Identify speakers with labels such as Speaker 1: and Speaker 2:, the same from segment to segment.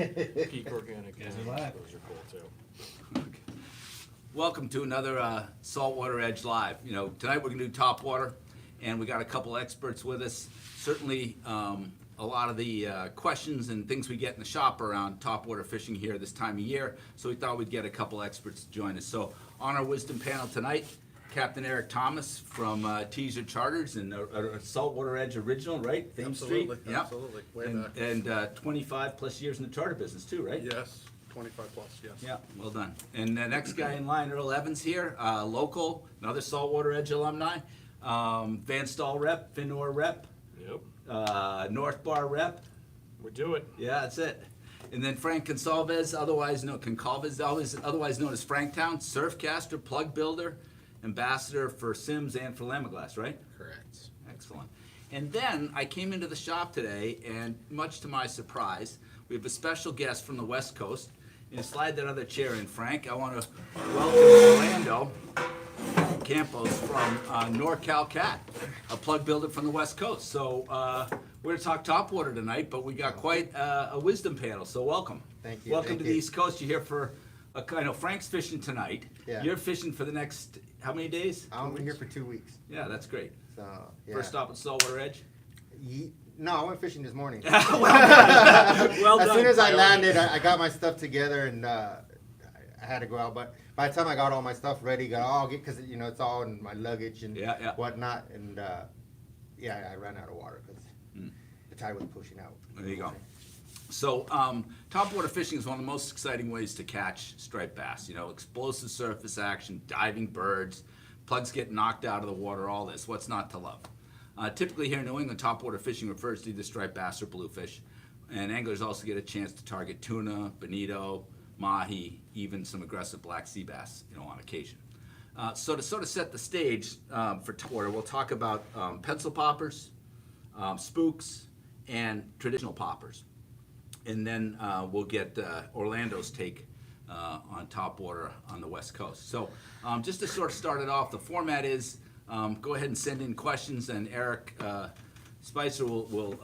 Speaker 1: Peak organic
Speaker 2: Guys
Speaker 1: games,
Speaker 2: are live.
Speaker 1: those are cool too.
Speaker 3: Welcome to another Saltwater Edge Live. You know, tonight we're going to do topwater, and we got a couple experts with us. Certainly, a lot of the questions and things we get in the shop around topwater fishing here this time of year, so we thought we'd get a couple experts to join us. So on our wisdom panel tonight, Captain Eric Thomas from Teezer Charters and Saltwater Edge original, right? Thames Street.
Speaker 4: Absolutely,
Speaker 3: Yep.
Speaker 4: absolutely. Way back.
Speaker 3: And 25 plus years in the charter business too, right?
Speaker 4: Yes, 25 plus, yes.
Speaker 3: Yeah, well done. And the next guy in line, Earl Evans here, local, another Saltwater Edge alumni, Van Stall rep, Finor rep,
Speaker 1: Yep,
Speaker 3: North Bar rep.
Speaker 1: we do it.
Speaker 3: Yeah, that's it. And then Frank Goncalves, otherwise known as Franktown, surfcaster, plug builder, ambassador for Sims and for Lamaglass, right?
Speaker 5: Correct.
Speaker 3: Excellent. And then I came into the shop today, and much to my surprise, we have a special guest from the West Coast. And slide that other chair in, Frank. I want to welcome Orlando Campos from NorCal Cat, a plug builder from the West Coast. So we're going to talk topwater tonight, but we got quite a wisdom panel, so welcome.
Speaker 5: Thank you.
Speaker 3: Welcome
Speaker 5: Thank
Speaker 3: to
Speaker 5: you.
Speaker 3: the East Coast. You're here for, I know Frank's fishing tonight.
Speaker 5: Yeah.
Speaker 3: You're fishing for the next, how many days?
Speaker 5: I'm here for 2 weeks.
Speaker 3: Yeah, that's great.
Speaker 5: So, yeah.
Speaker 3: First stop at Saltwater Edge?
Speaker 5: No, I went fishing this morning.
Speaker 3: Well
Speaker 5: As
Speaker 3: done.
Speaker 5: soon as I landed, I got my stuff together and I had to go out. But by the time I got all my stuff ready, because it's all in my luggage and
Speaker 3: Yeah.
Speaker 5: whatnot. And I ran out of water because the tide was pushing out.
Speaker 3: There you go. So, topwater fishing is one of the most exciting ways to catch striped bass. You know, explosive surface action, diving birds, plugs get knocked out of the water, all this. What's not to love? Typically here in New England, topwater fishing refers to either striped bass or bluefish. And anglers also get a chance to target tuna, bonito, mahi, even some aggressive black sea bass, on occasion. So to sort of set the stage for topwater, we'll talk about pencil poppers, spooks, and traditional poppers. And then we'll get Orlando's take on topwater on the West Coast. So just to sort of start it off, the format is go ahead and send in questions, and Eric Spicer will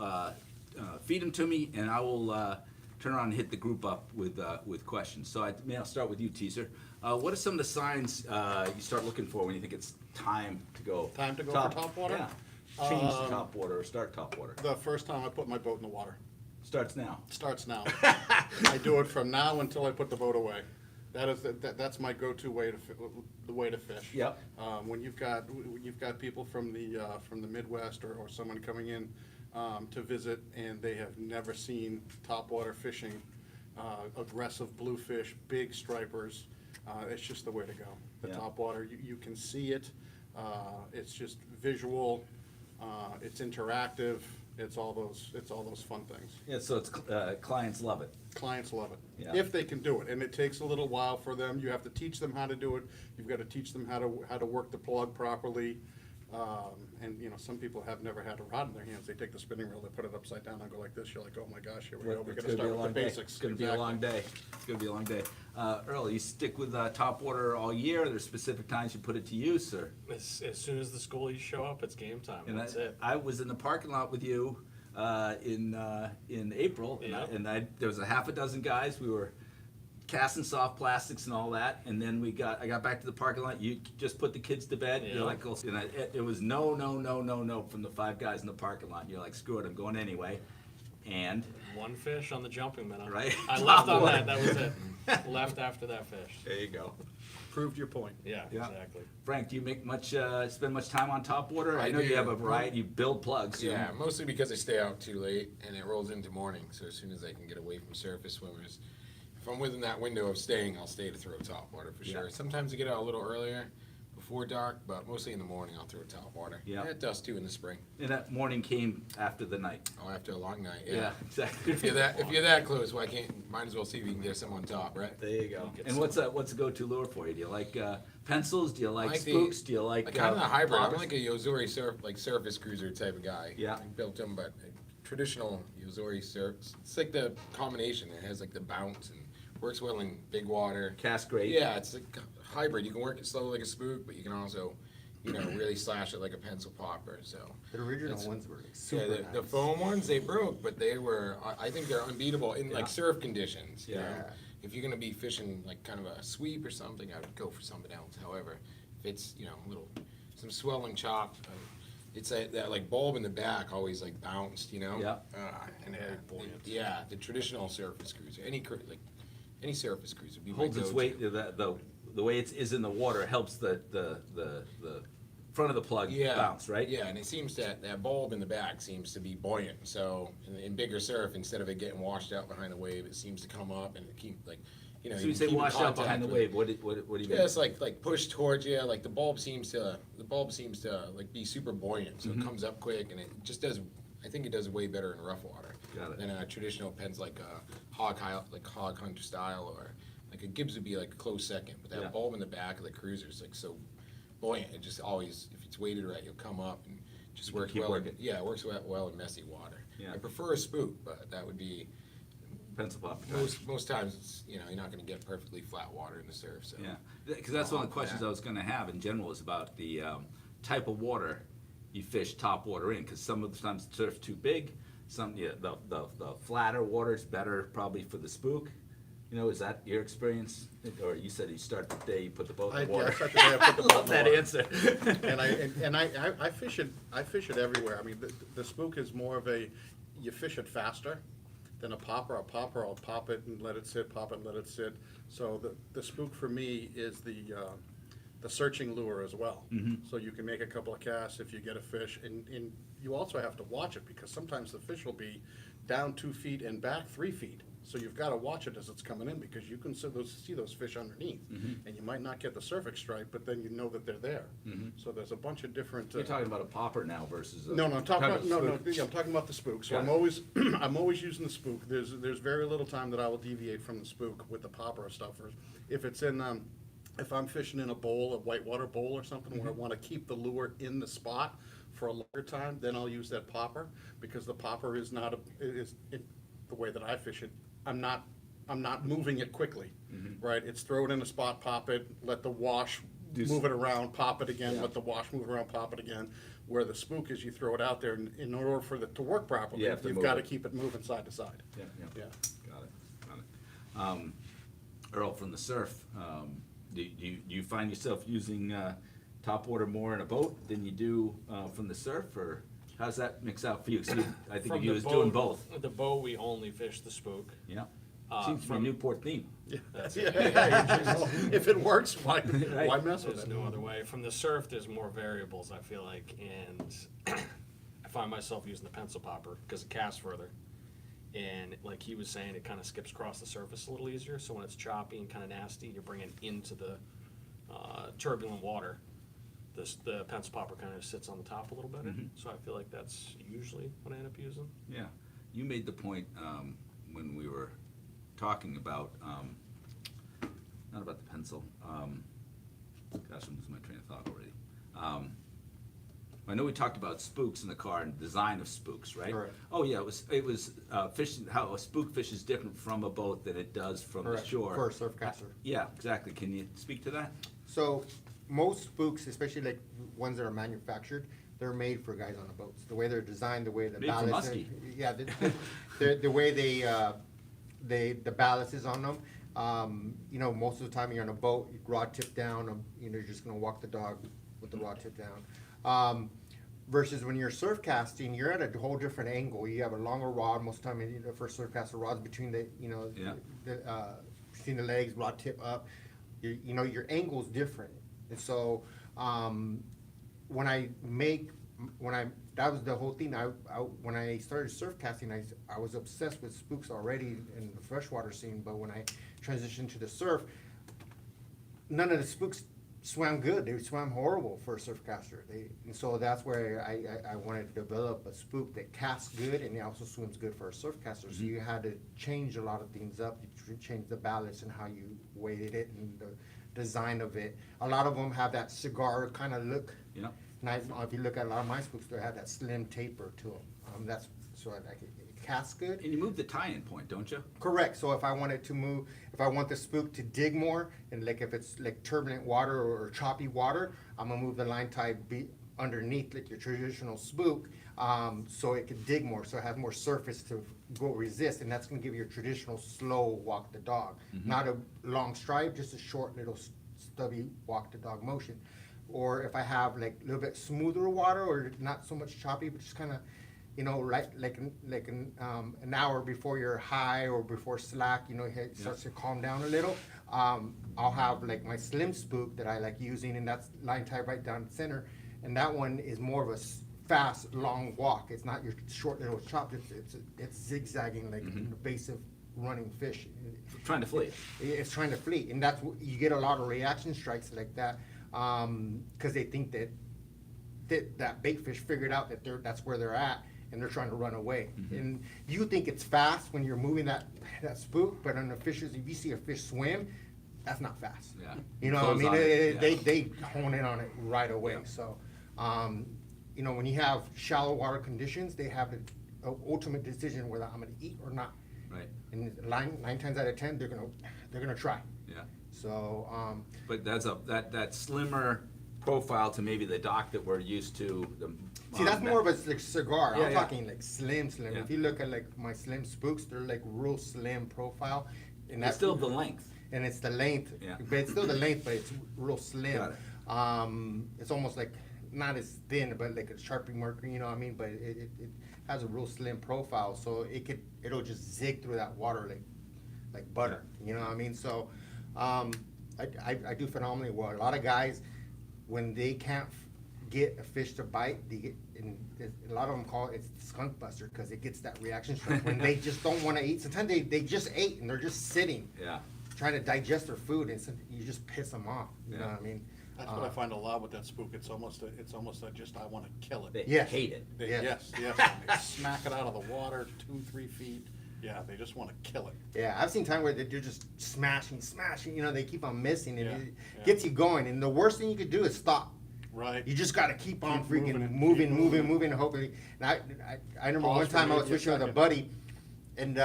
Speaker 3: feed them to me, and I will turn around and hit the group up with questions. So I'll start with you, Teezer. What are some of the signs you start looking for when you think it's time to go?
Speaker 4: Time to go for topwater?
Speaker 3: Yeah. Change to topwater or start topwater.
Speaker 4: The first time I put my boat in the water.
Speaker 3: Starts now.
Speaker 4: Starts now. I do it from now until I put the boat away. That's my go-to way to fish.
Speaker 3: Yep.
Speaker 4: When you've got people from the Midwest or someone coming in to visit and they have never seen topwater fishing, aggressive bluefish, big stripers, it's just the way to go. The
Speaker 3: Yeah.
Speaker 4: topwater, you can see it. It's just visual. It's interactive. It's all those fun things.
Speaker 3: Yeah, so it's clients love it.
Speaker 4: Clients love it,
Speaker 3: Yeah.
Speaker 4: if they can do it, and it takes a little while for them. You have to teach them how to do it. You've got to teach them how to work the plug properly. And some people have never had a rod in their hands. They take the spinning reel, they put it upside down, and go like this. You're like, oh my gosh, here we go. We're
Speaker 3: It's
Speaker 4: going to
Speaker 3: gonna be
Speaker 4: start
Speaker 3: a
Speaker 4: with
Speaker 3: long
Speaker 4: the
Speaker 3: day.
Speaker 4: basics.
Speaker 3: It's gonna be a long day. It's gonna be a long day. Earl, you stick with topwater all year? There's specific times you put it to use, or?
Speaker 1: As soon as the schoolies show up, it's game time.
Speaker 3: And
Speaker 1: That's it.
Speaker 3: I was in the parking lot with you in April,
Speaker 1: Yeah.
Speaker 3: and there was a half a dozen guys. We were casting soft plastics and all that, and then I got back to the parking lot. You just put the kids to bed.
Speaker 1: Yeah.
Speaker 3: You're like, it was no from the 5 guys in the parking lot. And you're like, screw it, I'm going anyway. And
Speaker 1: One fish on the jumping minnow.
Speaker 3: Right.
Speaker 1: I left on that. That was it. Left after that fish.
Speaker 3: there you go.
Speaker 4: Proved your point.
Speaker 1: Yeah,
Speaker 3: Yeah.
Speaker 1: exactly.
Speaker 3: Frank, do you make spend much time on topwater? I
Speaker 5: I
Speaker 3: know you
Speaker 5: do.
Speaker 3: have a variety. You build plugs. you
Speaker 5: Yeah,
Speaker 3: know.
Speaker 5: mostly because I stay out too late and it rolls into morning. So as soon as I can get away from surface swimmers, if I'm within that window of staying, I'll stay to throw topwater for sure.
Speaker 3: Yeah.
Speaker 5: Sometimes I get out a little earlier, before dark, but mostly in the morning I'll throw topwater.
Speaker 3: Yeah.
Speaker 5: And at dusk too in the spring.
Speaker 3: And that morning came after the night.
Speaker 5: Oh, after a long night.
Speaker 3: Yeah, exactly.
Speaker 5: If you're that close, why can't? Might as well see if you can get some on top, right?
Speaker 3: There you go.
Speaker 1: Get
Speaker 3: And what's a go-to lure for you? Do you like pencils? Do you like
Speaker 5: Like the-
Speaker 3: spooks? Do you like
Speaker 5: kind of a hybrid. I'm
Speaker 3: poppers?
Speaker 5: like a Yozori surface cruiser type of guy.
Speaker 3: Yeah.
Speaker 5: I built them, but traditional Yozori surf. It's like the combination. It has like the bounce and works well in big water.
Speaker 3: Cast great.
Speaker 5: Yeah, it's like a hybrid. You can work it slow like a spook, but you can also, really slash it like a pencil popper, so.
Speaker 2: The original
Speaker 5: It's-
Speaker 2: ones were like
Speaker 5: Yeah,
Speaker 2: super nice.
Speaker 5: the foam ones, they broke, but they were, I think they're unbeatable in
Speaker 3: Yeah.
Speaker 5: like surf conditions, you know?
Speaker 2: Yeah.
Speaker 5: If you're gonna be fishing like kind of a sweep or something, I would go for something else. However, if it's, a little, some swelling chop, it's that like bulb in the back always like bounced,
Speaker 3: Yeah.
Speaker 5: And
Speaker 1: Very buoyant.
Speaker 5: yeah, the traditional surface cruiser, any surface cruiser would be my
Speaker 3: Holds its
Speaker 5: go-to.
Speaker 3: weight, the way it is in the water helps the front of the plug
Speaker 5: Yeah,
Speaker 3: bounce, right?
Speaker 5: Yeah, and it seems that bulb in the back seems to be buoyant. So in bigger surf, instead of it getting washed out behind the wave, it seems to come up and keep like,
Speaker 3: So you
Speaker 5: can
Speaker 3: say
Speaker 5: keep in
Speaker 3: wash out
Speaker 5: contact
Speaker 3: behind the
Speaker 5: with-
Speaker 3: wave, what do you mean?
Speaker 5: Yeah, it's like push towards you. Like the bulb seems to like be super buoyant, so it comes up quick, and it just does. I think it does way better in rough water
Speaker 3: Got it.
Speaker 5: than a traditional pens like a hog hunter style, or like a Gibbs would be like a close second. But that
Speaker 3: Yeah.
Speaker 5: bulb in the back of the cruiser is like so buoyant. It just always, if it's weighted right, you'll come up and just
Speaker 3: You can
Speaker 5: works
Speaker 3: keep
Speaker 5: well.
Speaker 3: working.
Speaker 5: Yeah, it works well in messy water.
Speaker 3: Yeah.
Speaker 5: I prefer a spook, but that would be
Speaker 3: Pencil pop.
Speaker 5: most times. It's, you're not going to get perfectly flat water in the surf. So
Speaker 3: Yeah, because that's one of the questions
Speaker 5: Yeah.
Speaker 3: I was gonna have in general is about the type of water you fish top water in, because some of the times the surf's too big, the flatter water's better probably for the spook. Is that your experience? Or you said you start the day you put the boat in the water?
Speaker 4: I start the day I put the boat in
Speaker 3: Love
Speaker 4: the
Speaker 3: that
Speaker 4: water.
Speaker 3: answer.
Speaker 4: And I fish it everywhere. I mean, the spook is more of you fish it faster than a popper. A popper, I'll pop it and let it sit, pop it and let it sit. So the spook for me is the searching lure as well. So you can make a couple of casts if you get a fish, and you also have to watch it, because sometimes the fish will be down 2 feet and back 3 feet. So you've got to watch it as it's coming in, because you can see those fish underneath, and you might not get the surfing stripe, but then you know that they're there. So there's a bunch of different.
Speaker 3: You're talking about a popper now versus a.
Speaker 4: No, I'm talking about, no,
Speaker 3: spook.
Speaker 4: yeah, I'm talking about the spook. So
Speaker 3: Got
Speaker 4: I'm
Speaker 3: it.
Speaker 4: always, I'm always using the spook. There's very little time that I will deviate from the spook with the popper or stuff. Or if it's in, if I'm fishing in a bowl, a whitewater bowl or something, where I want to keep the lure in the spot for a longer time, then I'll use that popper, because the popper is not the way that I fish it. I'm not moving it quickly, right? It's throw it in a spot, pop it, let the wash move it around, pop it again,
Speaker 3: Yeah.
Speaker 4: let the wash move around, pop it again. Where the spook is, you throw it out there, and in order for it to work properly,
Speaker 3: You have to
Speaker 4: you've
Speaker 3: move
Speaker 4: got to
Speaker 3: it.
Speaker 4: keep it moving side to side.
Speaker 3: Yeah,
Speaker 4: Yeah.
Speaker 3: Got it. Earl, from the surf, do you find yourself using top water more in a boat than you do from the surf, or how's that mix out for you? 'Cause I think
Speaker 1: From
Speaker 3: of you
Speaker 1: the
Speaker 3: as doing
Speaker 1: boat-
Speaker 3: both.
Speaker 1: The boat, we only fish the spook.
Speaker 3: Yeah.
Speaker 1: Uh,
Speaker 3: Seems to be a
Speaker 1: from-
Speaker 3: Newport theme.
Speaker 1: That's
Speaker 4: Yeah,
Speaker 1: it.
Speaker 4: if it works, why
Speaker 3: Right.
Speaker 4: mess with
Speaker 1: There's
Speaker 4: it?
Speaker 1: no other way. From the surf, there's more variables, I feel like, and I find myself using the pencil popper because it casts further. And like he was saying, it kind of skips across the surface a little easier. So when it's choppy and kind of nasty, you're bringing into the turbulent water. The pencil popper kind of sits on the top a little better. So I feel like that's usually what I end up using.
Speaker 3: Yeah. You made the point when we were talking about, not about the pencil. Gosh, I'm losing my train of thought already. I know we talked about spooks in the car and design of spooks, right?
Speaker 2: Correct.
Speaker 3: Oh yeah, it was fishing, how a spook fish is different from a boat than it does from the
Speaker 2: Correct.
Speaker 3: shore.
Speaker 2: For a surf caster.
Speaker 3: Yeah, exactly. Can you speak to that?
Speaker 2: So most spooks, especially like ones that are manufactured, they're made for guys on the boats. The way they're designed, the way the
Speaker 3: Made for
Speaker 2: ballast,
Speaker 3: muskie.
Speaker 2: yeah, the way the ballast is on them. Most of the time you're on a boat, rod tip down. You're just gonna walk the dog with the rod tip down. Versus when you're surf casting, you're at a whole different angle. You have a longer rod. Most of the time, for surf caster, rod's between
Speaker 3: Yeah.
Speaker 2: between the legs, rod tip up. Your angle's different. And so, that was the whole thing. When I started surf casting, I was obsessed with spooks already in the freshwater scene. But when I transitioned to the surf, none of the spooks swam good. They swam horrible for a surf caster. And so that's where I wanted to develop a spook that casts good and it also swims good for a surf caster. So you had to change a lot of things up. You change the ballast and how you weighted it and the design of it. A lot of them have that cigar kind of look.
Speaker 3: Yeah.
Speaker 2: And if you look at a lot of my spooks, they have that slim taper to them. That's so it cast good.
Speaker 3: And you move the tie-in point, don't you?
Speaker 2: Correct. So if I wanted to move, if I want the spook to dig more, and like if it's like turbulent water or choppy water, I'm gonna move the line tie underneath like your traditional spook, so it can dig more, so it has more surface to go resist, and that's gonna give you a traditional slow walk the dog, not a long stride, just a short little stubby walk the dog motion. Or if I have like a little bit smoother water or not so much choppy, but just kind of, you know, like an hour before you're high or before slack, you know, it starts to calm down a little. I'll have like my slim spook that I like using, and that's line tied right down the center. And that one is more of a fast, long walk. It's not your short little chop. It's zigzagging like an evasive running fish.
Speaker 3: Trying to flee.
Speaker 2: It's trying to flee, and that's you get a lot of reaction strikes like that, because they think that bait fish figured out that that's where they're at, and they're trying to run away. And you think it's fast when you're moving that spook, but on the fishes, if you see a fish swim, that's not fast.
Speaker 3: Yeah.
Speaker 2: You know what I
Speaker 3: Close
Speaker 2: mean?
Speaker 3: on it, yeah.
Speaker 2: They hone in on it right away.
Speaker 3: Yeah.
Speaker 2: So, you know, when you have shallow water conditions, they have the ultimate decision whether I'm gonna eat or not.
Speaker 3: Right,
Speaker 2: And nine times out of 10, they're gonna try.
Speaker 3: yeah.
Speaker 2: So,
Speaker 3: But that's that slimmer profile to maybe the dock that we're used to.
Speaker 2: see, that's more of a like cigar.
Speaker 3: Yeah,
Speaker 2: I'm
Speaker 3: yeah.
Speaker 2: talking like slim.
Speaker 3: Yeah.
Speaker 2: If you look at like my slim spooks, they're like real slim profile. And
Speaker 3: It's still the length.
Speaker 2: and it's the length,
Speaker 3: Yeah.
Speaker 2: but it's still the length, but it's real slim.
Speaker 3: Got it.
Speaker 2: It's almost like not as thin, but like a Sharpie marker, you know what I mean? But it has a real slim profile, so it'll just zig through that water like butter, you know what I mean? So, I do phenomenally well. A lot of guys, when they can't get a fish to bite, they get, and a lot of them call it skunk buster, because it gets that reaction strike when they just don't want to eat. Sometimes they just ate and they're just sitting,
Speaker 3: Yeah.
Speaker 2: trying to digest their food, and you just piss them off. You know
Speaker 3: Yeah.
Speaker 2: what I mean?
Speaker 4: That's what I find a lot with that spook. It's almost a just I want to kill
Speaker 3: They
Speaker 4: it.
Speaker 2: Yes.
Speaker 3: hate it.
Speaker 2: Yeah.
Speaker 4: Yes, yes. And they smack it out of the water 2-3 feet. Yeah, they just want to kill it.
Speaker 2: Yeah, I've seen time where they're just smashing. You know, they keep on missing, and
Speaker 4: Yeah,
Speaker 2: it
Speaker 4: yeah.
Speaker 2: gets you going. And the worst thing you could do is stop.
Speaker 4: Right.
Speaker 2: You just got to keep on
Speaker 4: Keep
Speaker 2: freaking
Speaker 4: moving and
Speaker 2: moving,
Speaker 4: keep
Speaker 2: moving,
Speaker 4: moving.
Speaker 2: and hopefully. And I remember
Speaker 4: Pause
Speaker 2: one
Speaker 4: for
Speaker 2: time I was
Speaker 4: maybe a
Speaker 2: fishing with a
Speaker 4: second.
Speaker 2: buddy, and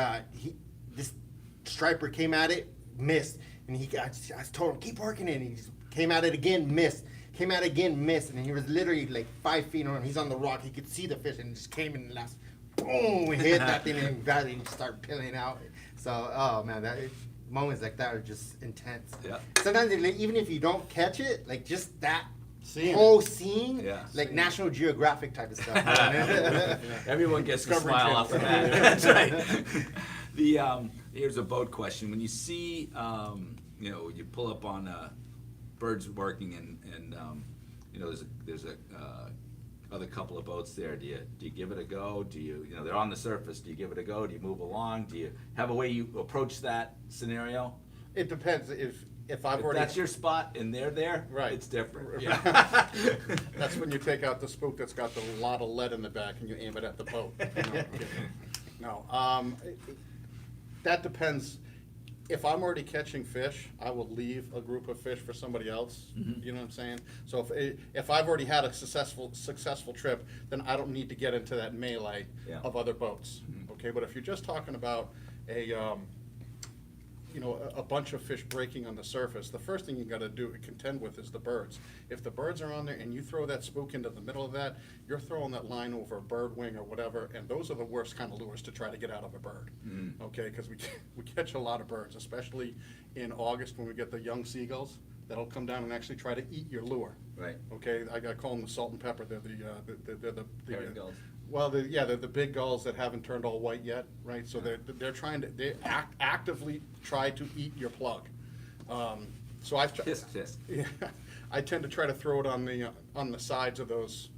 Speaker 2: this striper came at it, missed, and I told him keep working it. And he just came at it again, missed. Came at it again, missed, and he was literally like 5 feet on him. He's on the rock. He could see the fish, and it just came in the last, boom, hit that thing, and got it, and start peeling out. So, oh man, moments like that are just intense.
Speaker 3: Yeah.
Speaker 2: Sometimes even if you don't catch it, like just that
Speaker 4: Seeing
Speaker 2: whole
Speaker 4: it.
Speaker 2: scene,
Speaker 3: Yeah.
Speaker 2: like National Geographic type of stuff.
Speaker 3: Everyone gets a
Speaker 4: Discovery
Speaker 3: smile
Speaker 4: Channel.
Speaker 3: off the bat. That's right. Here's a boat question. When you see, you pull up on birds working and there's a other couple of boats there. Do you give it a go? Do you they're on the surface? Do you give it a go? Do you move along? Do you have a way you approach that scenario?
Speaker 4: It depends. If I've
Speaker 3: If
Speaker 4: already
Speaker 3: that's your spot and they're there,
Speaker 4: Right.
Speaker 3: it's different.
Speaker 4: That's when you take out the spook that's got a lot of lead in the back and you aim it at the boat. No, that depends. If I'm already catching fish, I will leave a group of fish for somebody else. You know what I'm saying? So if I've already had a successful trip, then I don't need to get into that melee
Speaker 3: Yeah.
Speaker 4: of other boats. Okay, but if you're just talking about a bunch of fish breaking on the surface, the first thing you gotta contend with is the birds. If the birds are on there and you throw that spook into the middle of that, you're throwing that line over a bird wing or whatever, and those are the worst kind of lures to try to get out of a bird. Okay, because we catch a lot of birds, especially in August when we get the young seagulls that'll come down and actually try to eat your lure.
Speaker 3: Right.
Speaker 4: Okay, I call them the salt and pepper. They're the
Speaker 3: Herring gulls.
Speaker 4: Well, they're the big gulls that haven't turned all white yet, right? So they're trying to actively try to eat your plug. So I've
Speaker 3: Tisk, tisk.
Speaker 4: Yeah, I tend to try to throw it on the sides of those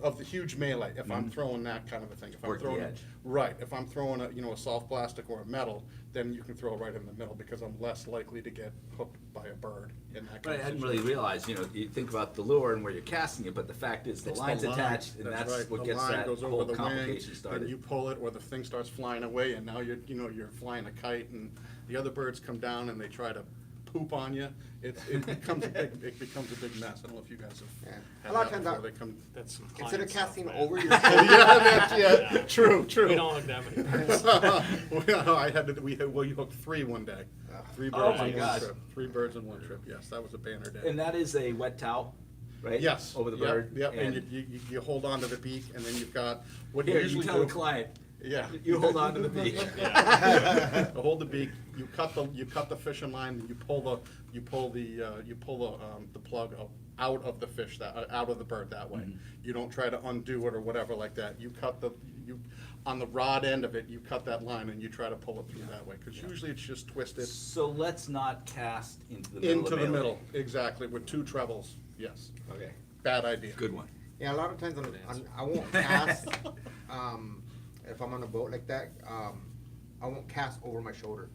Speaker 4: of the huge melee. If I'm throwing that kind of a thing, if I'm
Speaker 3: Work the
Speaker 4: throwing
Speaker 3: edge.
Speaker 4: right, if I'm throwing a soft plastic or a metal, then you can throw it right in the middle because I'm less likely to get hooked by a bird in that
Speaker 3: But
Speaker 4: kind
Speaker 3: I
Speaker 4: of
Speaker 3: hadn't
Speaker 4: situation.
Speaker 3: really realized, you think about the lure and where you're casting it, but the fact is the
Speaker 4: It's
Speaker 3: line's
Speaker 4: line.
Speaker 3: attached, and that's
Speaker 4: right.
Speaker 3: what
Speaker 4: The
Speaker 3: gets
Speaker 4: line
Speaker 3: that
Speaker 4: goes over
Speaker 3: whole
Speaker 4: the wing,
Speaker 3: complication
Speaker 4: Then
Speaker 3: started.
Speaker 4: you pull it, or the thing starts flying away, and now you're flying a kite, and the other birds come down and they try to poop on you, it becomes a big mess. I don't know if you guys
Speaker 2: Yeah.
Speaker 4: have
Speaker 2: A
Speaker 4: had
Speaker 2: lot of
Speaker 4: that
Speaker 2: times
Speaker 4: before they come.
Speaker 1: That's some
Speaker 2: Instead
Speaker 1: client
Speaker 2: of
Speaker 1: stuff,
Speaker 2: casting
Speaker 1: man.
Speaker 2: over your
Speaker 4: Yeah,
Speaker 1: Yeah.
Speaker 4: true.
Speaker 1: We don't look that many birds.
Speaker 4: We hooked 3 one day. 3
Speaker 3: Oh
Speaker 4: birds
Speaker 3: my
Speaker 4: in one
Speaker 3: gosh.
Speaker 4: trip. 3 birds in one trip, yes, that was a banner day.
Speaker 3: And that is a wet towel, right?
Speaker 4: Yes.
Speaker 3: Over the
Speaker 4: yep,
Speaker 3: bird.
Speaker 4: Yep, and you hold on to the beak, and then you've got, what you
Speaker 3: Here, you
Speaker 4: usually
Speaker 3: tell the
Speaker 4: do.
Speaker 3: client,
Speaker 4: Yeah.
Speaker 3: you hold on to the beak.
Speaker 4: To hold the beak, you cut the fishing line, you pull the plug out of the fish, out of the bird that way.
Speaker 3: Mm-hmm.
Speaker 4: You don't try to undo it or whatever like that. On the rod end of it, you cut that line and you try to pull it through that way, because usually it's just twisted
Speaker 3: So let's not cast into the middle
Speaker 4: into
Speaker 3: of
Speaker 4: the
Speaker 3: melee.
Speaker 4: middle, exactly, with 2 trebles, yes.
Speaker 3: Okay,
Speaker 4: Bad idea.
Speaker 3: good one.
Speaker 2: Yeah, a lot of times I won't cast, if I'm on a boat like that, I won't cast over my shoulder.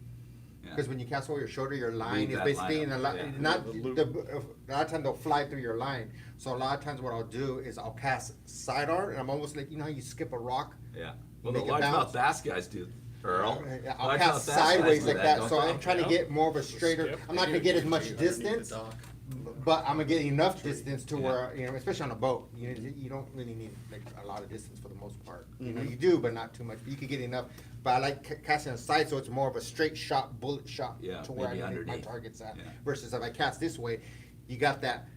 Speaker 3: Yeah.
Speaker 2: Because when you cast over your shoulder, your line
Speaker 3: Leave
Speaker 2: is
Speaker 3: that
Speaker 2: basically
Speaker 3: line
Speaker 2: in a
Speaker 3: up,
Speaker 2: lot,
Speaker 3: yeah.
Speaker 2: not,
Speaker 4: The loop.
Speaker 2: a lot of times they'll fly through your line. So a lot of times what I'll do is I'll cast sidearm, and I'm almost like, you know how you skip a rock?
Speaker 3: Yeah. Well, the
Speaker 2: Make it
Speaker 3: largemouth
Speaker 2: bounce.
Speaker 3: bass guys do, Earl.
Speaker 2: Yeah, I'll
Speaker 3: Largemouth
Speaker 2: cast
Speaker 3: bass guys
Speaker 2: sideways
Speaker 3: do
Speaker 2: like that, so
Speaker 3: don't
Speaker 2: I'm
Speaker 3: they?
Speaker 2: trying to
Speaker 1: Yeah.
Speaker 2: get more of a straighter,
Speaker 1: Skip.
Speaker 2: I'm not gonna get as much
Speaker 4: Underneath the
Speaker 2: distance,
Speaker 4: dock.
Speaker 2: but I'm gonna get enough distance to
Speaker 3: Yeah.
Speaker 2: where, you know, especially on a boat, you don't really need like a lot of distance for the most part. You know,
Speaker 4: Mhm.
Speaker 2: you do, but not too much, but you can get enough. But I like casting aside, so it's more of a straight shot, bullet shot
Speaker 3: Yeah,
Speaker 2: to where I
Speaker 3: maybe
Speaker 2: know my
Speaker 3: underneath.
Speaker 2: target's at.
Speaker 3: Yeah.
Speaker 2: Versus if I cast this way, you got that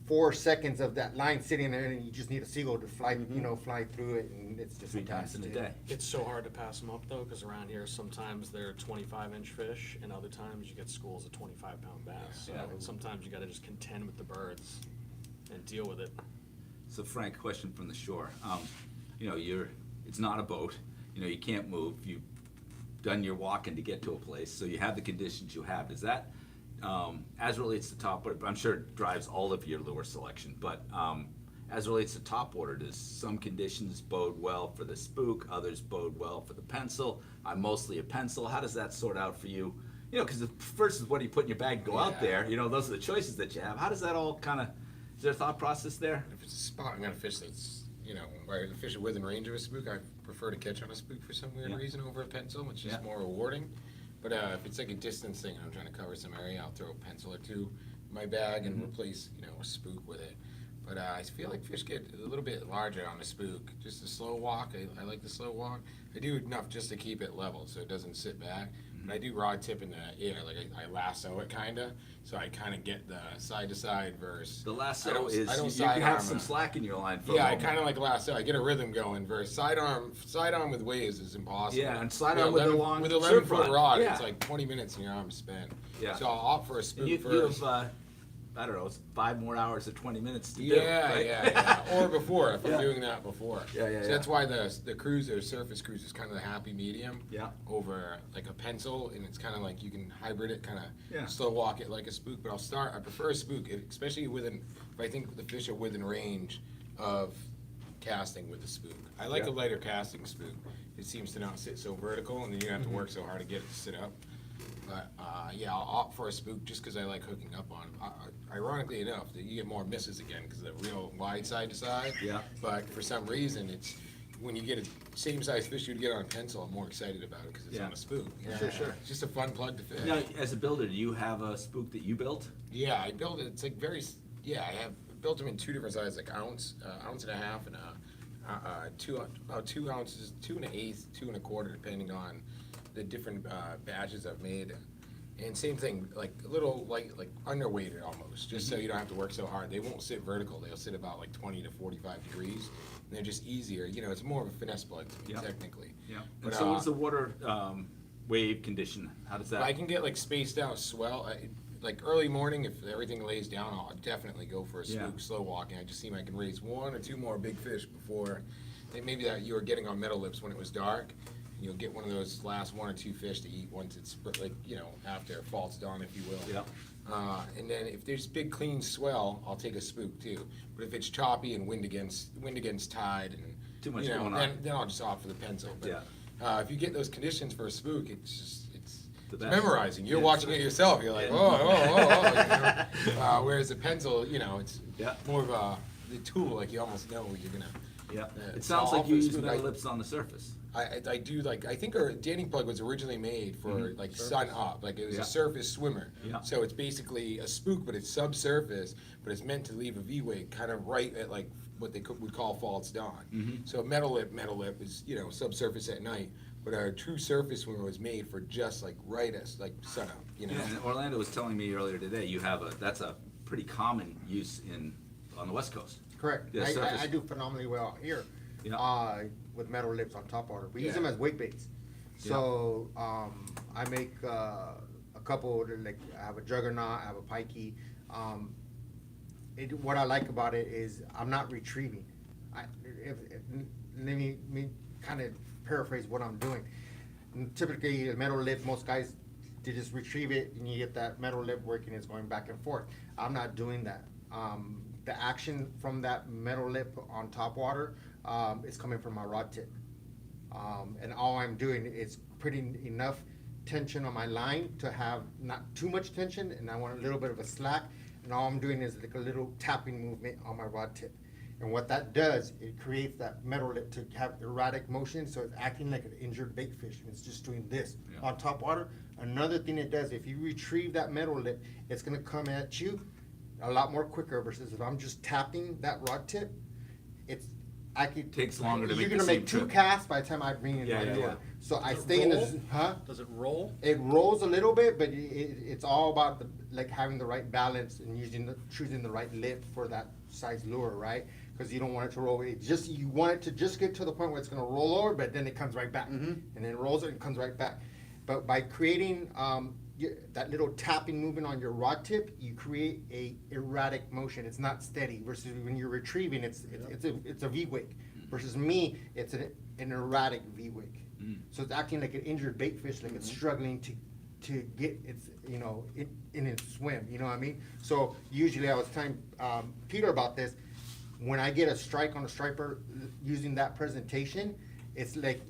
Speaker 2: 4 seconds of that line sitting there, and you just need a seagull to fly, you know, fly through it, and it's just
Speaker 3: 3 times in a day.
Speaker 1: It's so hard to pass them up though, because around here sometimes they're 25-inch fish, and other times you get schools of 25-pound bass. So
Speaker 3: Yeah.
Speaker 1: sometimes you got to just contend with the birds and deal with it.
Speaker 3: So Frank, question from the shore. You know, it's not a boat, you know, you can't move, you've done your walking to get to a place, so you have the conditions you have. Is that, as relates to topwater, I'm sure it drives all of your lure selection, but as relates to topwater, does some conditions bode well for the spook, others bode well for the pencil? I'm mostly a pencil. How does that sort out for you? You know, because first is what do you put in your bag to go out
Speaker 5: Yeah.
Speaker 3: there? You know, those are the choices that you have. How does that all kind of, is there a thought process there?
Speaker 5: If it's a spot, I'm gonna fish that's, you know, where I fish it within range of a spook, I prefer to catch on a spook for some weird
Speaker 3: Yeah.
Speaker 5: reason over a pencil, which is
Speaker 3: Yeah.
Speaker 5: more rewarding. But if it's like a distance thing, and I'm trying to cover some area, I'll throw a pencil or 2 in my bag and replace, you know, a spook with it. But I feel like fish get a little bit larger on the spook. Just a slow walk, I like the slow walk. I do enough just to keep it level so it doesn't sit back. But I do rod tip in the air, like I lasso it kinda, so I kinda get the side to side verse.
Speaker 3: The lasso
Speaker 5: I don't
Speaker 3: is, you
Speaker 5: sidearm
Speaker 3: have some
Speaker 5: it.
Speaker 3: slack in your line for a
Speaker 5: Yeah, I
Speaker 3: moment.
Speaker 5: kind of like lasso. I get a rhythm going. Versus sidearm with waves is impossible.
Speaker 3: Yeah, and sidearm with a long
Speaker 5: with a
Speaker 3: surf
Speaker 5: 11-foot
Speaker 3: rod.
Speaker 5: rod,
Speaker 3: Yeah.
Speaker 5: it's like 20 minutes and your arm's spent.
Speaker 3: Yeah.
Speaker 5: So I'll opt for a spook
Speaker 3: And you
Speaker 5: first.
Speaker 3: have, I don't know, it's 5 more hours or 20 minutes to do.
Speaker 5: Yeah,
Speaker 3: right?
Speaker 5: yeah. Or before, if
Speaker 3: Yeah.
Speaker 5: I'm doing that before.
Speaker 3: Yeah, yeah,
Speaker 5: So
Speaker 3: yeah.
Speaker 5: that's why the cruiser, surface cruiser is kind of the happy medium.
Speaker 3: Yeah.
Speaker 5: Over like a pencil, and it's kind of like you can hybrid it, kind of
Speaker 3: Yeah.
Speaker 5: slow walk it like a spook. But I prefer a spook, especially if I think the fish are within range of casting with the spook. I like
Speaker 3: Yeah.
Speaker 5: a lighter casting spook. It seems to not sit so vertical, and then you have to work so hard to get it to sit up. But yeah, I'll opt for a spook just because I like hooking up on them. Ironically enough, that you get more misses again because of the real wide side to side.
Speaker 3: Yeah.
Speaker 5: But for some reason, it's when you get a same size fish you'd get on a pencil, I'm more excited about it because it's
Speaker 3: Yeah.
Speaker 5: on a spook.
Speaker 3: Sure, sure.
Speaker 5: It's just a fun plug to fish.
Speaker 3: Now, as a builder, do you have a spook that you built?
Speaker 5: Yeah, I built it. It's like I have built them in 2 different sizes, like ounce and a half, and about 2 ounces, 2 1/8, 2 1/4, depending on the different batches I've made. And same thing, like a little like underweighted almost, just so you don't have to work so hard. They won't sit vertical; they'll sit about like 20 to 45 degrees. And they're just easier. You know, it's more of a finesse plug to me,
Speaker 3: Yeah.
Speaker 5: technically.
Speaker 3: Yeah.
Speaker 5: But,
Speaker 3: And so what's the water wave condition? How does that?
Speaker 5: I can get like spaced out swell. Like early morning, if everything lays down, I'll definitely go for a spook,
Speaker 3: Yeah.
Speaker 5: slow walking. I just seem I can raise 1 or 2 more big fish before. Maybe that you were getting on metal lips when it was dark. You'll get one of those last 1 or 2 fish to eat once it's like, you know, after false dawn, if you will.
Speaker 3: Yeah.
Speaker 5: And then if there's big clean swell, I'll take a spook too. But if it's choppy and wind against tide and
Speaker 3: Too much
Speaker 5: you know,
Speaker 3: going on.
Speaker 5: then I'll just opt for the pencil. But
Speaker 3: Yeah.
Speaker 5: if you get those conditions for a spook, it's
Speaker 3: The
Speaker 5: it's
Speaker 3: best.
Speaker 5: memorizing. You're
Speaker 3: Yeah.
Speaker 5: watching it yourself. You're like,
Speaker 3: Yeah.
Speaker 5: oh. You know? Whereas a pencil, you know, it's
Speaker 3: Yeah.
Speaker 5: more of the tool. Like you almost know you're gonna.
Speaker 3: Yeah.
Speaker 5: Yeah,
Speaker 3: It
Speaker 5: so
Speaker 3: sounds
Speaker 5: I'll
Speaker 3: like you
Speaker 5: offer
Speaker 3: use
Speaker 5: spook.
Speaker 3: metal lips on the surface.
Speaker 5: I do like, I think our Danny plug was originally made for like sun up, like it was
Speaker 3: Yeah.
Speaker 5: a surface swimmer.
Speaker 3: Yeah.
Speaker 5: So it's basically a spook, but it's subsurface, but it's meant to leave a V-wake kind of right at like what they would call false dawn. So metal lip is, you know, subsurface at night, but our true surface swimmer was made for just like right as like sun up, you know?
Speaker 3: And Orlando was telling me earlier today, that's a pretty common use on the West Coast.
Speaker 2: Correct.
Speaker 3: Yeah, surface.
Speaker 2: I do phenomenally well here.
Speaker 3: Yeah.
Speaker 2: With metal lips on top water. We use
Speaker 5: Yeah.
Speaker 2: them as weight baits. So I make a couple. Like I have a juggernaut, I have a pikey. What I like about it is I'm not retrieving. Let me kind of paraphrase what I'm doing. And typically, a metal lip, most guys they just retrieve it, and you get that metal lip working. It's going back and forth. I'm not doing that. The action from that metal lip on top water is coming from my rod tip. And all I'm doing is putting enough tension on my line to have not too much tension, and I want a little bit of a slack. And all I'm doing is like a little tapping movement on my rod tip. And what that does, it creates that metal lip to have erratic motion, so it's acting like an injured bait fish, and it's just doing this
Speaker 3: Yeah.
Speaker 2: on top water. Another thing it does, if you retrieve that metal lip, it's gonna come at you a lot more quicker versus if I'm just tapping that rod tip,
Speaker 3: Takes longer to make
Speaker 2: you're
Speaker 3: the
Speaker 2: gonna
Speaker 3: same
Speaker 2: make two
Speaker 3: trip.
Speaker 2: casts by the time I bring in
Speaker 3: Yeah,
Speaker 2: my
Speaker 3: yeah,
Speaker 2: lure.
Speaker 3: yeah.
Speaker 2: So I
Speaker 1: Does it
Speaker 2: stay in
Speaker 1: roll?
Speaker 2: the, huh?
Speaker 1: Does it roll?
Speaker 2: It rolls a little bit, but it's all about like having the right balance and choosing the right lip for that size lure, right? Because you don't want it to roll. You want it to just get to the point where it's gonna roll over, but then it comes right back, and then it rolls it and comes right back. But by creating that little tapping movement on your rod tip, you create a erratic motion. It's not steady. Versus when you're retrieving, it's a V wake. Versus me, it's an erratic V wake. So it's acting like an injured bait fish, like it's struggling to get its in its swim. You know what I mean? So usually I was telling Peter about this. When I get a strike on a striper using that presentation, it's like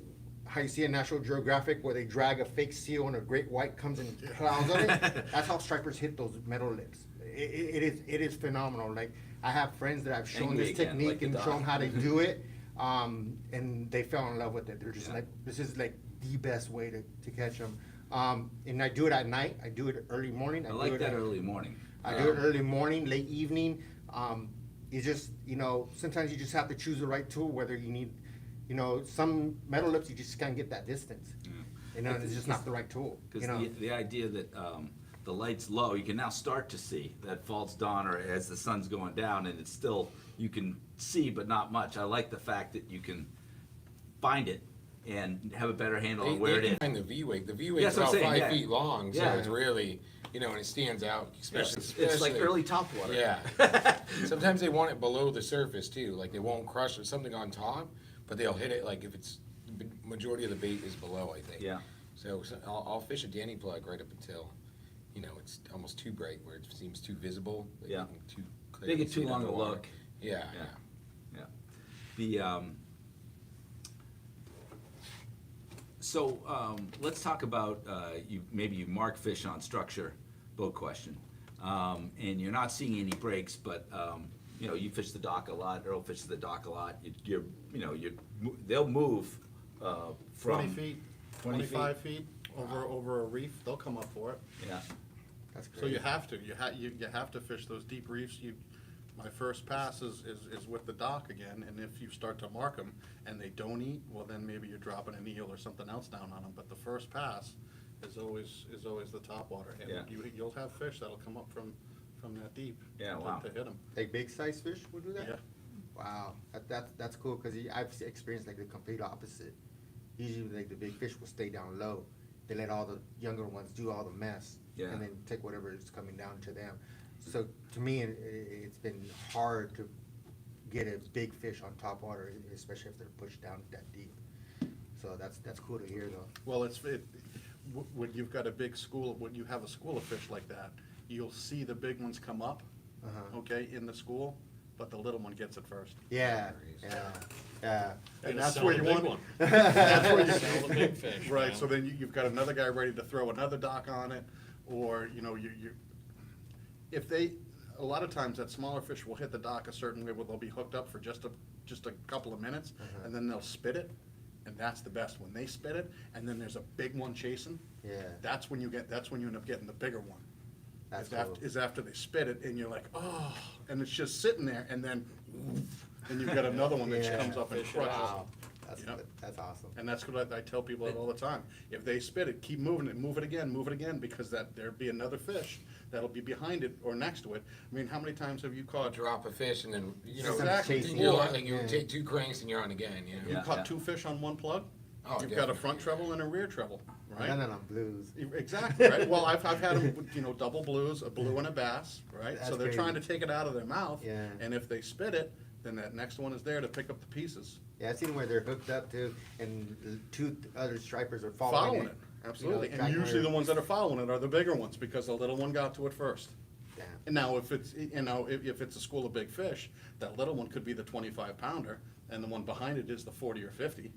Speaker 2: how you see in National Geographic where they drag a fake seal and a great white comes and clowns on it. That's how stripers hit those metal lips. It is phenomenal. Like I have friends that I've shown
Speaker 3: Angry
Speaker 2: this
Speaker 3: again,
Speaker 2: technique
Speaker 3: like the
Speaker 2: and
Speaker 3: dog.
Speaker 2: shown how to do it, and they fell in love with it. They're just like, this is like the best way to catch them. And I do it at night. I do it early morning.
Speaker 3: I
Speaker 2: do
Speaker 3: like
Speaker 2: it
Speaker 3: that
Speaker 2: at-
Speaker 3: early morning.
Speaker 2: I do it early morning, late evening. You just, sometimes you just have to choose the right tool, whether you need, some metal lips, you just can't get that distance. It's just not the right tool,
Speaker 3: Because the idea that the light's low, you can now start to see that false dawn or as the sun's going down, and it's still, you can see, but not much. I like the fact that you can find it and have a better handle on where it is.
Speaker 5: Find the V-wake. The
Speaker 3: Yeah,
Speaker 5: V-wake's
Speaker 3: that's what I'm
Speaker 5: about
Speaker 3: saying,
Speaker 5: 5
Speaker 3: yeah.
Speaker 5: feet long, so
Speaker 3: Yeah.
Speaker 5: it's really, and it stands out, especially.
Speaker 3: It's like early top water.
Speaker 5: Yeah. Sometimes they want it below the surface too, like they won't crush or something on top, but they'll hit it like if it's, the majority of the bait is below, I think.
Speaker 3: Yeah.
Speaker 5: So I'll fish a Danny plug right up until, it's almost too bright where it seems too visible. Like
Speaker 3: Yeah.
Speaker 5: you can too
Speaker 3: They
Speaker 5: clearly
Speaker 3: get
Speaker 5: see
Speaker 3: too
Speaker 5: it
Speaker 3: long to
Speaker 5: underwater.
Speaker 3: look.
Speaker 5: Yeah,
Speaker 3: Yeah. Yeah. So let's talk about maybe you mark fish on structure, boat question, and you're not seeing any breaks, but you fish the dock a lot. Earl fishes the dock a lot. They'll move from
Speaker 6: 20 feet,
Speaker 3: 20 feet.
Speaker 6: 25 feet over a reef, they'll come up for it.
Speaker 3: Yeah.
Speaker 2: That's great.
Speaker 4: So you have to, you have to fish those deep reefs. My first pass is with the dock again, and if you start to mark them and they don't eat, well, then maybe you're dropping an eel or something else down on them. But the first pass is always the top water, and
Speaker 3: Yeah.
Speaker 4: you'll have fish that'll come up from that deep.
Speaker 3: Yeah,
Speaker 4: to-
Speaker 3: wow.
Speaker 4: To hit them.
Speaker 2: Like big size fish will do that?
Speaker 4: Yeah.
Speaker 2: Wow, that's cool, because I've experienced like the complete opposite. Usually like the big fish will stay down low. They let all the younger ones do all the mess.
Speaker 3: Yeah.
Speaker 2: And then take whatever is coming down to them. So to me, it's been hard to get a big fish on top water, especially if they're pushed down that deep. So that's cool to hear though.
Speaker 4: Well, when you've got a big school, when you have a school of fish like that, you'll see the big ones come up, okay, in the school, but the little one gets it first.
Speaker 2: Yeah.
Speaker 4: And
Speaker 1: Gotta
Speaker 4: that's
Speaker 1: sell
Speaker 4: where
Speaker 1: the
Speaker 4: you
Speaker 1: big
Speaker 4: want.
Speaker 1: one.
Speaker 4: That's where you
Speaker 1: Sell the big fish,
Speaker 4: Right,
Speaker 1: man.
Speaker 4: so then you've got another guy ready to throw another dock on it, or, a lot of times that smaller fish will hit the dock a certain way where they'll be hooked up for just a couple of minutes, and then they'll spit it, and that's the best. When they spit it, and then there's a big one chasing,
Speaker 2: Yeah.
Speaker 4: that's when you end up getting the bigger one.
Speaker 2: That's
Speaker 4: Is
Speaker 2: cool.
Speaker 4: is after they spit it, and you're like, oh, and it's just sitting there, and then, and you've got another one that
Speaker 2: Yeah.
Speaker 4: comes up and
Speaker 1: Fish it
Speaker 4: crushes
Speaker 2: Wow,
Speaker 4: it.
Speaker 2: that's, that's awesome.
Speaker 4: And that's what I tell people all the time. If they spit it, keep moving it, move it again, because there'll be another fish that'll be behind it or next to it. I mean, how many times have you caught,
Speaker 5: Drop a fish and then, you know,
Speaker 4: Exactly.
Speaker 2: Chasing
Speaker 5: you're
Speaker 2: it.
Speaker 5: on, like, you
Speaker 2: Yeah.
Speaker 5: take 2 cranks and you're on again, you know?
Speaker 4: you
Speaker 3: Yeah.
Speaker 4: caught 2 fish on one plug?
Speaker 5: Oh,
Speaker 4: You've got a
Speaker 5: definitely.
Speaker 4: front treble and a rear treble,
Speaker 2: I've
Speaker 4: right?
Speaker 2: done it on blues.
Speaker 4: Exactly, right? Well, I've had them, with, double blues, a blue and a bass, right? So
Speaker 2: That's
Speaker 4: they're trying to
Speaker 2: crazy.
Speaker 4: take it out of their mouth.
Speaker 2: Yeah.
Speaker 4: And if they spit it, then that next one is there to pick up the pieces.
Speaker 2: Yeah, I've seen where they're hooked up to, and 2 other stripers are following it.
Speaker 4: Absolutely. And
Speaker 2: tracking
Speaker 4: usually
Speaker 2: where-
Speaker 4: the ones that are following it are the bigger ones, because the little one got to it first.
Speaker 2: Damn.
Speaker 4: And now, if it's, if it's a school of big fish, that little one could be the 25-pounder, and the one behind it is the 40 or 50.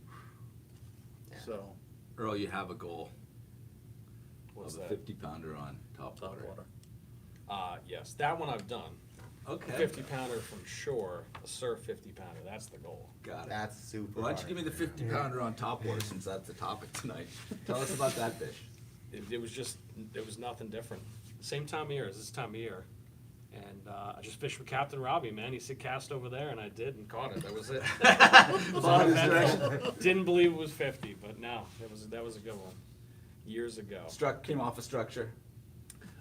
Speaker 2: Yeah.
Speaker 4: So,
Speaker 3: Earl, you have a goal
Speaker 1: What's
Speaker 3: of a
Speaker 1: that?
Speaker 3: 50-pounder on top
Speaker 1: Top
Speaker 3: water.
Speaker 1: water. Yes, that one I've done.
Speaker 3: Okay.
Speaker 1: 50-pounder from shore, a surf 50-pounder, that's the goal.
Speaker 3: Got it.
Speaker 2: That's super
Speaker 3: Why don't you
Speaker 2: hard.
Speaker 3: give me the 50-pounder on top water, since that's the topic tonight? Tell us about that fish.
Speaker 1: It was nothing different. Same time of year, it's this time of year. And I just fished with Captain Robbie, man. He said cast over there, and I did and caught it. That was it. Was uneventful. Didn't believe it was 50, but no, that was a good one. Years ago.
Speaker 3: Came off a structure.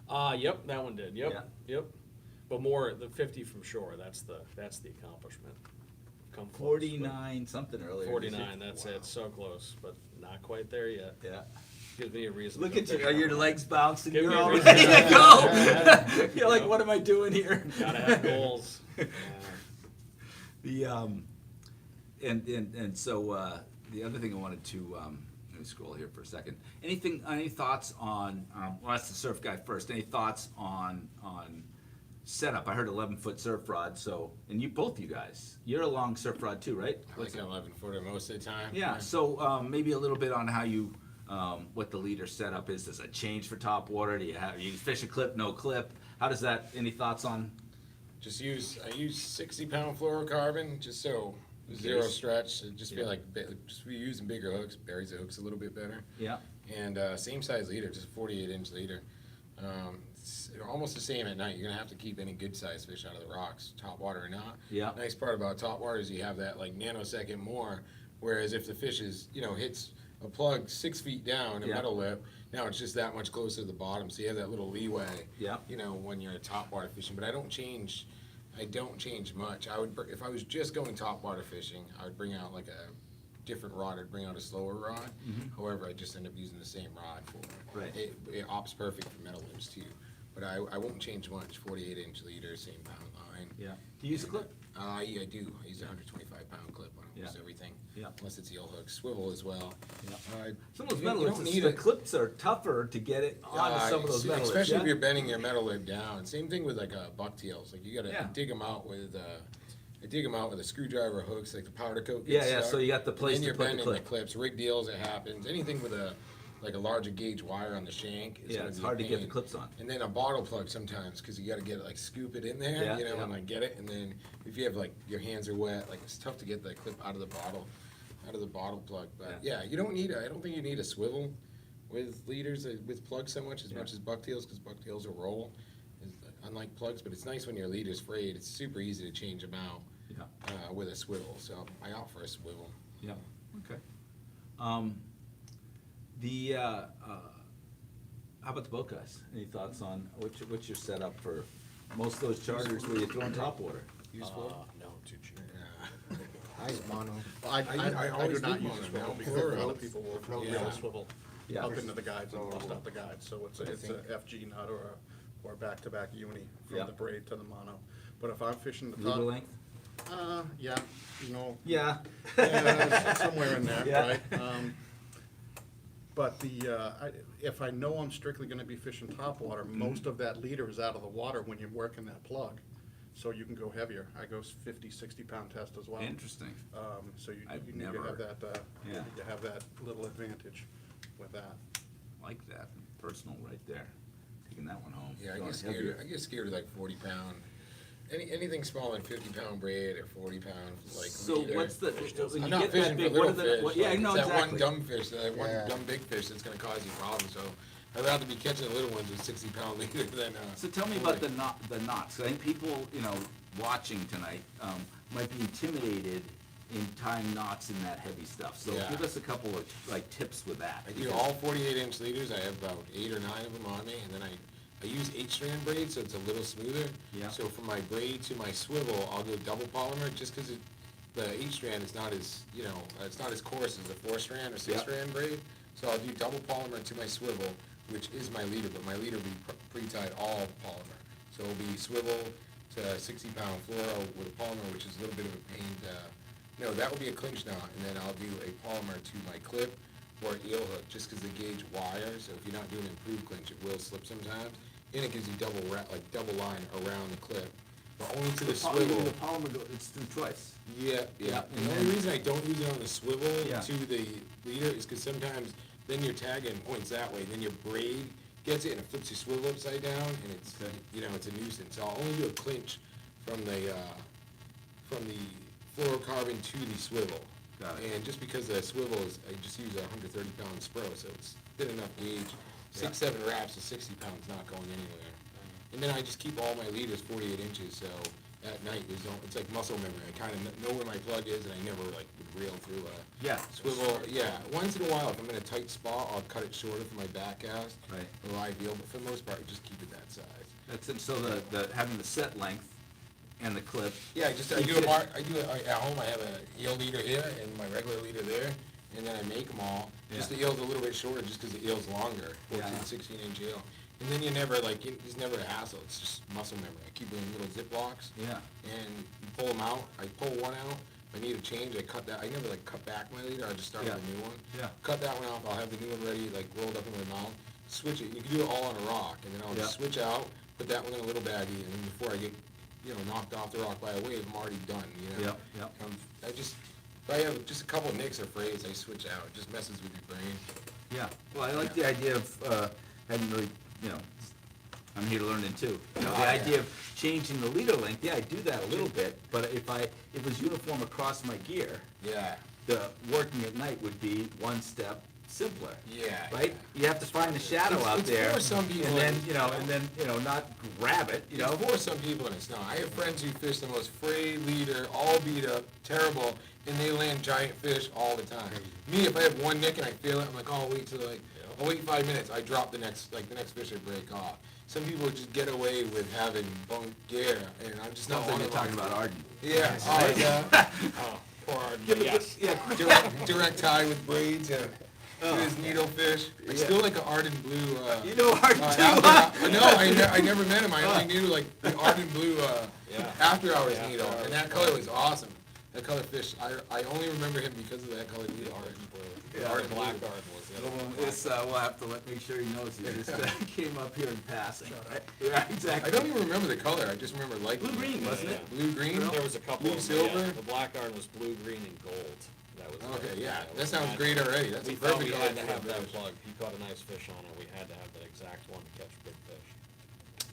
Speaker 1: Yep, that one did. Yep,
Speaker 3: Yeah.
Speaker 1: yep. But more the 50 from shore. That's the accomplishment. Come close, but
Speaker 3: 49 something earlier.
Speaker 1: 49. That's it. So close, but not quite there yet.
Speaker 3: Yeah.
Speaker 1: Gives me a reason.
Speaker 3: Look
Speaker 1: to
Speaker 3: at you,
Speaker 1: fish
Speaker 3: are your
Speaker 1: more.
Speaker 3: legs bouncing?
Speaker 1: Give
Speaker 3: You're
Speaker 1: me a
Speaker 3: all
Speaker 1: reason
Speaker 3: ready
Speaker 1: to-
Speaker 3: to
Speaker 1: Yeah.
Speaker 3: go. You're like,
Speaker 1: Yep.
Speaker 3: what am I doing here?
Speaker 1: Gotta have goals.
Speaker 3: The and so the other thing I wanted to let me scroll here for a second. Any thoughts on? Well, that's the surf guy first. Any thoughts on setup? I heard 11-foot surf rod. So and both you guys, you're a long surf rod too, right?
Speaker 5: I like an 11-footer most of the time.
Speaker 3: Yeah. So maybe a little bit on how you. What the leader setup is. Does it change for top water? Do you fish a clip, no clip? How does that? Any thoughts on?
Speaker 5: I use 60-pound fluorocarbon, just so zero
Speaker 3: Base.
Speaker 5: stretch. It just
Speaker 3: Yeah.
Speaker 5: feel like just be using bigger hooks, buries the hooks a little bit better.
Speaker 3: Yeah.
Speaker 5: And same size leader, just 48-inch leader. It's almost the same at night. You're gonna have to keep any good sized fish out of the rocks, top water or not.
Speaker 3: Yeah.
Speaker 5: Nice part about top water is you have that like nanosecond more. Whereas if the fish is hits a plug 6 feet down, a
Speaker 3: Yeah.
Speaker 5: metal lip, now it's just that much closer to the bottom. So you have that little leeway.
Speaker 3: Yeah.
Speaker 5: When you're top water fishing. But I don't change much. If I was just going top water fishing, I would bring out like a different rod. I'd bring out a slower rod. However, I just end up using the same rod for it.
Speaker 3: Right.
Speaker 5: It opts perfect for metal limbs too. But I won't change much. 48-inch leader, same pound line.
Speaker 3: Yeah. Do you use a clip?
Speaker 5: Yeah, I do. I use a 125-pound clip on almost
Speaker 3: Yeah.
Speaker 5: everything.
Speaker 3: Yeah.
Speaker 5: Unless it's eel hook, swivel as well.
Speaker 3: Yeah.
Speaker 5: Uh,
Speaker 3: Some of those
Speaker 5: you
Speaker 3: metal
Speaker 5: don't
Speaker 3: lips,
Speaker 5: need
Speaker 3: the
Speaker 5: it.
Speaker 3: clips are tougher to get it onto some of those metal lips.
Speaker 5: Especially
Speaker 3: Yeah?
Speaker 5: if you're bending your metal lip down. Same thing with like bucktails. Like you gotta
Speaker 3: Yeah.
Speaker 5: dig them out with. I dig them out with a screwdriver hooks, like the powder coat.
Speaker 3: Yeah,
Speaker 5: gets
Speaker 3: yeah,
Speaker 5: stuck.
Speaker 3: so you got the
Speaker 5: And
Speaker 3: place
Speaker 5: then
Speaker 3: to
Speaker 5: you're
Speaker 3: put the
Speaker 5: bending
Speaker 3: clip.
Speaker 5: clips. Rig deals, it happens. Anything with a larger gauge wire on the shank. Is
Speaker 3: Yeah,
Speaker 5: gonna
Speaker 3: it's
Speaker 5: be a
Speaker 3: hard to get the
Speaker 5: pain.
Speaker 3: clips on.
Speaker 5: And then a bottle plug sometimes, because you got to get it, like scoop it in there,
Speaker 3: Yeah,
Speaker 5: and
Speaker 3: yeah.
Speaker 5: like get it. And then if you have like your hands are wet, like it's tough to get the clip out of the bottle plug. But yeah, you don't need I don't think you need a swivel with leaders with plugs so much as bucktails, because bucktails will roll, unlike plugs. But it's nice when your leader's frayed. It's super easy to change them out
Speaker 3: Yeah.
Speaker 5: with a swivel. So I opt for a swivel.
Speaker 3: Yeah. Okay. How about the boat guys? Any thoughts on what's your setup for most of those charters where you're throwing top water?
Speaker 5: Useful.
Speaker 1: No, too cheap.
Speaker 2: I use mono.
Speaker 4: I do
Speaker 5: always
Speaker 4: not
Speaker 5: do
Speaker 4: use
Speaker 5: mono
Speaker 4: a swivel
Speaker 5: now.
Speaker 4: because
Speaker 2: For
Speaker 4: other
Speaker 2: floats.
Speaker 4: people will
Speaker 2: For floats.
Speaker 4: throw
Speaker 5: Yeah.
Speaker 4: a swivel
Speaker 3: Yeah.
Speaker 4: up into the guides and bust out the guides. So it's a FG nut or back-to-back uni
Speaker 3: Yeah.
Speaker 4: from the braid to the mono. But if I'm fishing the
Speaker 3: Leader
Speaker 4: top,
Speaker 3: length?
Speaker 4: yeah,
Speaker 3: Yeah.
Speaker 4: yeah, somewhere in there,
Speaker 3: Yeah.
Speaker 4: right? But if I know I'm strictly gonna be fishing topwater, most of that leader is out of the water when you're working that plug. So you can go heavier. I go 50, 60-pound test as well.
Speaker 3: Interesting.
Speaker 4: So you
Speaker 3: I've
Speaker 4: need to
Speaker 3: never-
Speaker 4: have that, you
Speaker 3: yeah.
Speaker 4: need to have that little advantage with that.
Speaker 3: Like that. Personal right there. Taking that one home.
Speaker 5: Yeah, I
Speaker 3: Going
Speaker 5: get
Speaker 3: heavier.
Speaker 5: scared. I get scared of like 40-pound anything smaller than 50-pound braid or 40-pound, like.
Speaker 3: So
Speaker 5: leader.
Speaker 3: what's the, when
Speaker 5: I'm
Speaker 3: you
Speaker 5: not
Speaker 3: get that
Speaker 5: fishing for
Speaker 3: big, what
Speaker 5: little
Speaker 3: are the,
Speaker 5: fish.
Speaker 3: what- yeah, I
Speaker 5: like,
Speaker 3: know
Speaker 5: it's that one
Speaker 3: exactly.
Speaker 5: dumb fish, that one
Speaker 2: Yeah.
Speaker 5: dumb big fish that's gonna cause you problems, so I'd rather be catching the little ones with 60-pound leader than,
Speaker 3: So tell me about the knots. I think people, watching tonight, might be intimidated in tying knots in that heavy stuff. So
Speaker 5: Yeah.
Speaker 3: give us a couple of, like, tips with that.
Speaker 5: I do all 48-inch leaders. I have about 8 or 9 of them on me, and then I use 8-strand braid, so it's a little smoother.
Speaker 3: Yeah.
Speaker 5: So from my braid to my swivel, I'll do double polymer, just because the 8-strand is not as, it's not as coarse as the 4-strand or 6-strand braid. So I'll do double polymer to my swivel, which is my leader, but my leader will be pre-tied all polymer. So it'll be swivel to 60-pound fluoro with a polymer, which is a little bit of a pain to, that would be a clinch knot, and then I'll do a polymer to my clip or eel hook, just because they gauge wire, so if you're not doing improved clinch, it will slip sometimes. And it gives you double line around the clip, but only to the swivel.
Speaker 3: The polymer, it's through twice.
Speaker 5: Yeah,
Speaker 3: Yeah,
Speaker 5: yeah.
Speaker 3: and
Speaker 5: The only
Speaker 3: then-
Speaker 5: reason I don't use it on the swivel
Speaker 3: Yeah.
Speaker 5: to the leader is because sometimes then your tag end points that way, then your braid gets it and it flips your swivel upside down, and it's,
Speaker 3: Okay.
Speaker 5: it's a nuisance. So I'll only do a clinch from the fluorocarbon to the swivel.
Speaker 3: Got it.
Speaker 5: And just because the swivel is, I just use a 130-pound Spro, so it's thin enough gauge. 6-7 wraps of 60 pounds not going anywhere. And then I just keep all my leaders 48 inches, so at night it's like muscle memory. I kind of know where my plug is, and I never would reel through a
Speaker 3: Yeah.
Speaker 5: swivel. Yeah, once in a while, if I'm in a tight spot, I'll cut it shorter for my back cast.
Speaker 3: Right.
Speaker 5: A live eel, but for the most part, just keep it that size.
Speaker 3: That's it, so the, having the set length and the clip.
Speaker 5: Yeah, I do at home. I have an eel leader here and my regular leader there, and then I make them all. Just
Speaker 3: Yeah.
Speaker 5: the eel's a little bit shorter, just because the eel's longer.
Speaker 3: Yeah.
Speaker 5: 16-inch eel. And then you never it's never a hassle. It's just muscle memory. I keep them in little zip blocks.
Speaker 3: Yeah.
Speaker 5: And you pull them out. I pull one out. If I need a change, I cut that. I never cut back my leader. I just start with a new one.
Speaker 3: Yeah.
Speaker 5: Cut that one off. I'll have the new one ready, rolled up in my mouth. Switch it. You can do it all on a rock, and then I'll just switch out, put that one in a little baggie, and then before I get knocked off the rock by a wave, I'm already done.
Speaker 3: Yep.
Speaker 5: If I have just a couple nicks or frays, I switch out. It just messes with your brain.
Speaker 3: Yeah, well, I like the idea of, having really, I'm here to learn it too. The idea of changing the leader length, yeah, I do that a little bit, but if it was uniform across my gear,
Speaker 5: Yeah.
Speaker 3: the working at night would be one step simpler.
Speaker 5: Yeah.
Speaker 3: Right? You have to find the shadow out
Speaker 5: It's
Speaker 3: there.
Speaker 5: for some people,
Speaker 3: And then, not grab it,
Speaker 5: It's for some people and it's not. I have friends who fish the most frayed leader, all beat up, terrible, and they land giant fish all the time. Me, if I have one nick and I feel it, I'm like, oh, I'll wait till I'll wait 5 minutes. I drop the next fish I break off. Some people just get away with having bunk gear, and I'm just not
Speaker 3: Sounds like
Speaker 5: one
Speaker 3: you're
Speaker 5: of them.
Speaker 3: talking about Arden.
Speaker 5: Yeah, oh, yeah.
Speaker 1: Oh, poor Arden,
Speaker 3: Give
Speaker 1: but
Speaker 3: it-
Speaker 1: yes.
Speaker 3: Yeah,
Speaker 5: Direct tie with braids, do his needlefish. I still like an Arden blue,
Speaker 3: you know Arden too.
Speaker 5: no, I never met him. I only knew the Arden blue after hours
Speaker 1: Yeah,
Speaker 5: needle,
Speaker 1: after
Speaker 5: and
Speaker 1: hours.
Speaker 5: that color was awesome. That color fish, I only remember him because of that color needle. Arden blue.
Speaker 1: Yeah,
Speaker 5: Arden
Speaker 1: black
Speaker 5: blue.
Speaker 1: Arden was the other one.
Speaker 3: This, we'll have to make sure he knows he just came up here in passing, right? Yeah, exactly.
Speaker 5: I don't even remember the color. I just remember liking
Speaker 3: Blue green,
Speaker 5: it.
Speaker 3: wasn't
Speaker 1: Yeah,
Speaker 3: it?
Speaker 5: Blue green.
Speaker 1: There was a couple
Speaker 5: Blue
Speaker 1: of them,
Speaker 5: silver.
Speaker 1: The black Arden was blue, green, and gold. That was
Speaker 5: Okay,
Speaker 1: it.
Speaker 5: yeah,
Speaker 1: It
Speaker 5: that
Speaker 1: was
Speaker 5: sounds
Speaker 1: magic.
Speaker 5: great already. That's
Speaker 1: We
Speaker 5: a
Speaker 1: thought
Speaker 5: perfect
Speaker 1: we
Speaker 5: color
Speaker 1: had to
Speaker 5: for
Speaker 1: have
Speaker 5: a
Speaker 1: that
Speaker 5: fish.
Speaker 1: plug. He caught a nice fish on it. We had to have that exact one to catch big fish.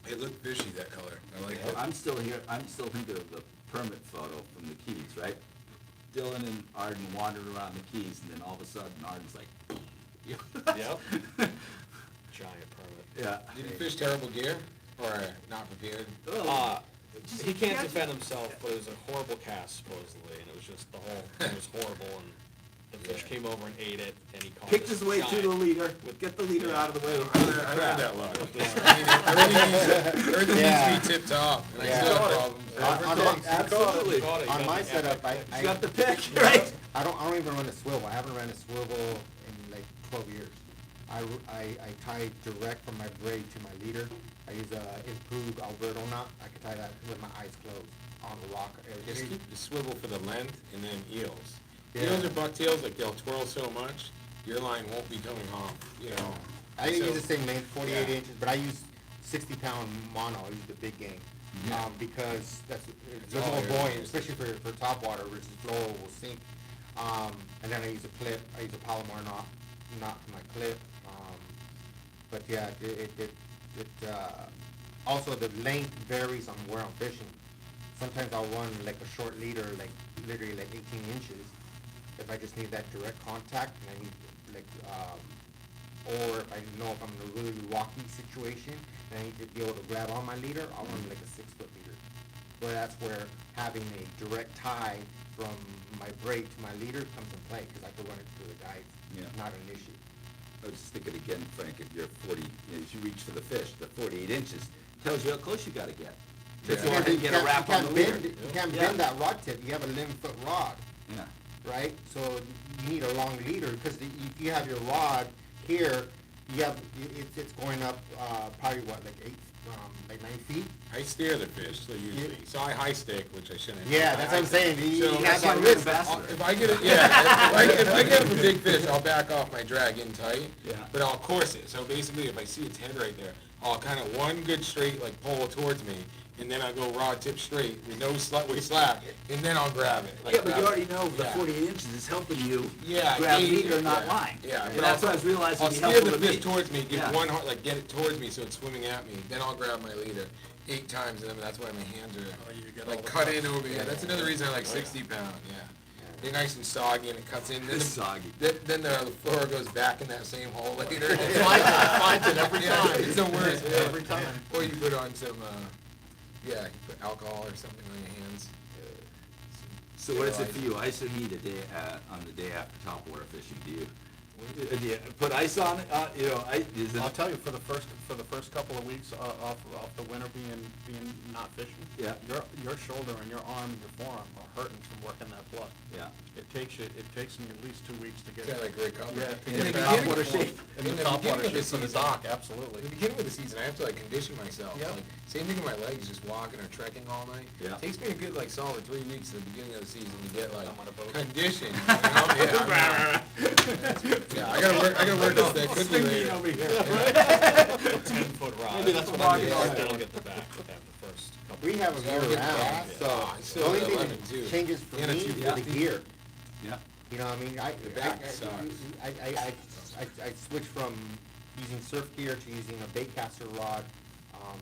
Speaker 5: It looked fishy, that color. I like it.
Speaker 3: I'm still thinking of the permit photo from the Keys, right? Dylan and Arden wandered around the Keys, and then all of a sudden Arden's like,
Speaker 1: Yep. Giant permit.
Speaker 3: yeah.
Speaker 5: Did he fish terrible gear or not prepared?
Speaker 1: He can't defend himself, but it was a horrible cast supposedly, and it was just the whole thing was horrible, and the fish came over and ate it, and he caught
Speaker 3: Picked
Speaker 1: this
Speaker 3: his way to the
Speaker 1: giant-
Speaker 3: leader, get the leader out of the way.
Speaker 5: I learned that luck. Everything needs to be tip top, and I
Speaker 2: Yeah.
Speaker 5: still have problems.
Speaker 3: Absolutely.
Speaker 1: Caught it, he
Speaker 2: On
Speaker 1: got
Speaker 2: my
Speaker 1: the
Speaker 2: setup,
Speaker 1: epic
Speaker 3: You got the pick, right?
Speaker 2: I don't even run a swivel. I haven't ran a swivel in like 12 years. I tie direct from my braid to my leader. I use a improved Alberto knot. I can tie that with my eyes closed on the rock.
Speaker 5: Just keep the swivel for the length and then eels.
Speaker 2: Yeah.
Speaker 5: Eels are bucktails, they'll twirl so much, your line won't be coming home,
Speaker 2: I
Speaker 5: So-
Speaker 2: use the same length, 48
Speaker 5: Yeah.
Speaker 2: inches, but I use 60-pound mono. I use the big game because it's a
Speaker 5: all
Speaker 2: little
Speaker 5: air
Speaker 2: buoyant,
Speaker 5: based.
Speaker 2: especially for top water versus flow will sink. And then I use a clip. I use a Palomar knot for my clip. But yeah, also the length varies on where I'm fishing. sometimes I'll run like a short leader, like literally like 18 inches. If I just need that direct contact and I need like, or if I know if I'm in a really rocky situation and I need to be able to grab on my leader, I'll run like a 6-foot leader. So that's where having a direct tie from my braid to my leader comes in play, because I can run it through the guides.
Speaker 3: Yeah.
Speaker 2: Not an issue.
Speaker 3: I was just thinking again, Frank, if you're 40, as you reach for the fish, the 48 inches tells you how close you gotta get. Before
Speaker 2: Because
Speaker 3: I
Speaker 2: you
Speaker 3: get
Speaker 2: can't-
Speaker 3: a wrap
Speaker 2: you
Speaker 3: on
Speaker 2: can't
Speaker 3: the leader.
Speaker 2: bend it- You can't
Speaker 3: Yeah.
Speaker 2: bend that rod tip. You have a 11-foot rod,
Speaker 3: Yeah,
Speaker 2: right? So you need a long leader, because if you have your rod here, you have, it's going up, probably what, like 9 feet?
Speaker 5: I steer the fish, so usually, so I high stick, which I shouldn't.
Speaker 2: Yeah, that's what I'm saying. You
Speaker 5: So
Speaker 2: have
Speaker 3: that's why
Speaker 2: that
Speaker 3: you're an
Speaker 2: risk.
Speaker 3: ambassador.
Speaker 5: If I get it, yeah, if I get a big fish, I'll back off my drag in tight.
Speaker 3: Yeah.
Speaker 5: But I'll course it, so basically if I see its head right there, I'll kind of one good straight, like pull it towards me, and then I'll go rod tip straight with no with slack, and then I'll grab it. Like
Speaker 3: yeah, but
Speaker 5: grab
Speaker 3: you
Speaker 5: it.
Speaker 3: already know the
Speaker 5: Yeah.
Speaker 3: 48 inches is helping you
Speaker 5: Yeah,
Speaker 3: grab
Speaker 5: yeah,
Speaker 3: leader, not
Speaker 5: yeah,
Speaker 3: line.
Speaker 5: yeah,
Speaker 3: And
Speaker 5: but
Speaker 3: that's
Speaker 5: I'll-
Speaker 3: what I was realizing
Speaker 5: I'll
Speaker 3: would be
Speaker 5: steer
Speaker 3: helpful
Speaker 5: the
Speaker 3: to
Speaker 5: fish
Speaker 3: me.
Speaker 5: towards me, give
Speaker 3: Yeah.
Speaker 5: one heart, like get it towards me so it's swimming at me. Then I'll grab my leader 8 times, and then that's why my hands
Speaker 4: Oh, you get
Speaker 5: are
Speaker 4: all
Speaker 5: like
Speaker 4: the
Speaker 5: cut
Speaker 4: cuts.
Speaker 5: in over. Yeah, that's another reason I like 60-pound. Yeah, they're nice and soggy, and it cuts in. Then
Speaker 3: It's soggy.
Speaker 5: Then the floor goes back in that same hole later.
Speaker 6: It finds it every
Speaker 5: Yeah,
Speaker 6: time.
Speaker 5: it's the worst. Yeah.
Speaker 6: Every time.
Speaker 5: Or you put on some, you put alcohol or something on your hands.
Speaker 3: So what is it for you, ice or heat on the day after topwater fishing? Do you put ice on it? Is it?
Speaker 6: I'll tell you, for the first couple of weeks off the winter being not fishing.
Speaker 3: Yeah.
Speaker 6: Your shoulder and your arm and your forearm are hurting from working that blood.
Speaker 3: Yeah.
Speaker 6: It takes me at least 2 weeks to get.
Speaker 5: Is that like recovery?
Speaker 6: Yeah, to
Speaker 5: In
Speaker 6: get
Speaker 5: the
Speaker 6: back
Speaker 5: beginning-
Speaker 6: water shape. In
Speaker 5: in
Speaker 6: the
Speaker 5: the
Speaker 6: top water
Speaker 5: beginning of
Speaker 6: shape
Speaker 5: the
Speaker 6: for the
Speaker 5: season,
Speaker 6: dock, absolutely.
Speaker 5: At the beginning of the season, I have to like condition myself.
Speaker 6: Yeah.
Speaker 5: Like, same thing with my legs, just walking or trekking all night.
Speaker 3: Yeah.
Speaker 5: It takes me a good like solid 3 weeks at the beginning of the season to get like
Speaker 6: I'm on a boat.
Speaker 5: conditioned. You know? Yeah, I gotta work on that quickly later.
Speaker 3: over here.
Speaker 1: 10-foot rod.
Speaker 6: Maybe that's what I need.
Speaker 1: That'll get the back with that the first couple.
Speaker 2: We have them
Speaker 5: So
Speaker 2: year
Speaker 5: get
Speaker 2: round,
Speaker 5: that.
Speaker 2: so
Speaker 5: Oh, I
Speaker 2: the
Speaker 5: still
Speaker 2: only
Speaker 5: have
Speaker 2: thing
Speaker 5: 11
Speaker 2: that
Speaker 5: too.
Speaker 2: changes for
Speaker 5: And a
Speaker 2: me is
Speaker 5: 250.
Speaker 2: the gear.
Speaker 3: Yeah.
Speaker 2: You know, what I mean, I switched from using surf gear to using a bait caster rod,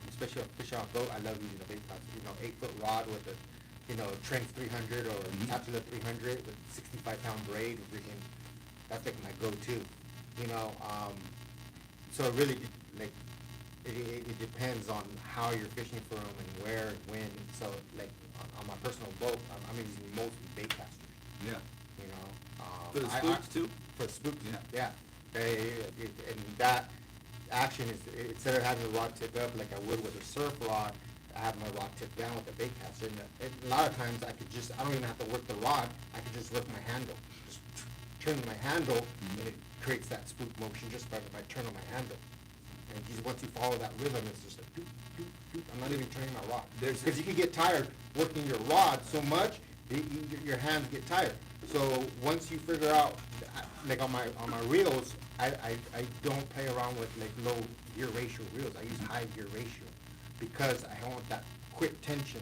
Speaker 2: especially on fish on a boat. I love using a bait caster, 8-foot rod with a, Trent 300 or Capsula 300 with 65-pound braid. Freaking, that's like my go-to, so it really, it depends on how you're fishing for them and where and when. So, like, on my personal boat, I'm using mostly bait casters,
Speaker 3: Yeah.
Speaker 2: For
Speaker 3: For the spooks too?
Speaker 2: For spooks,
Speaker 3: Yeah.
Speaker 2: yeah. And that action is, instead of having the rod tip up like I would with a surf rod, I have my rod tip down with the bait caster. And a lot of times I don't even have to work the rod, I could just work my handle. Just turn my handle and it creates that spook motion just by turning my handle. And once you follow that rhythm, it's just like doop, doop, doop. I'm not even turning my rod. Because you can get tired working your rod so much, your hands get tired. So once you figure out, like on my reels, I don't play around with like low gear ratio reels. I use high gear ratio because I want that quick tension.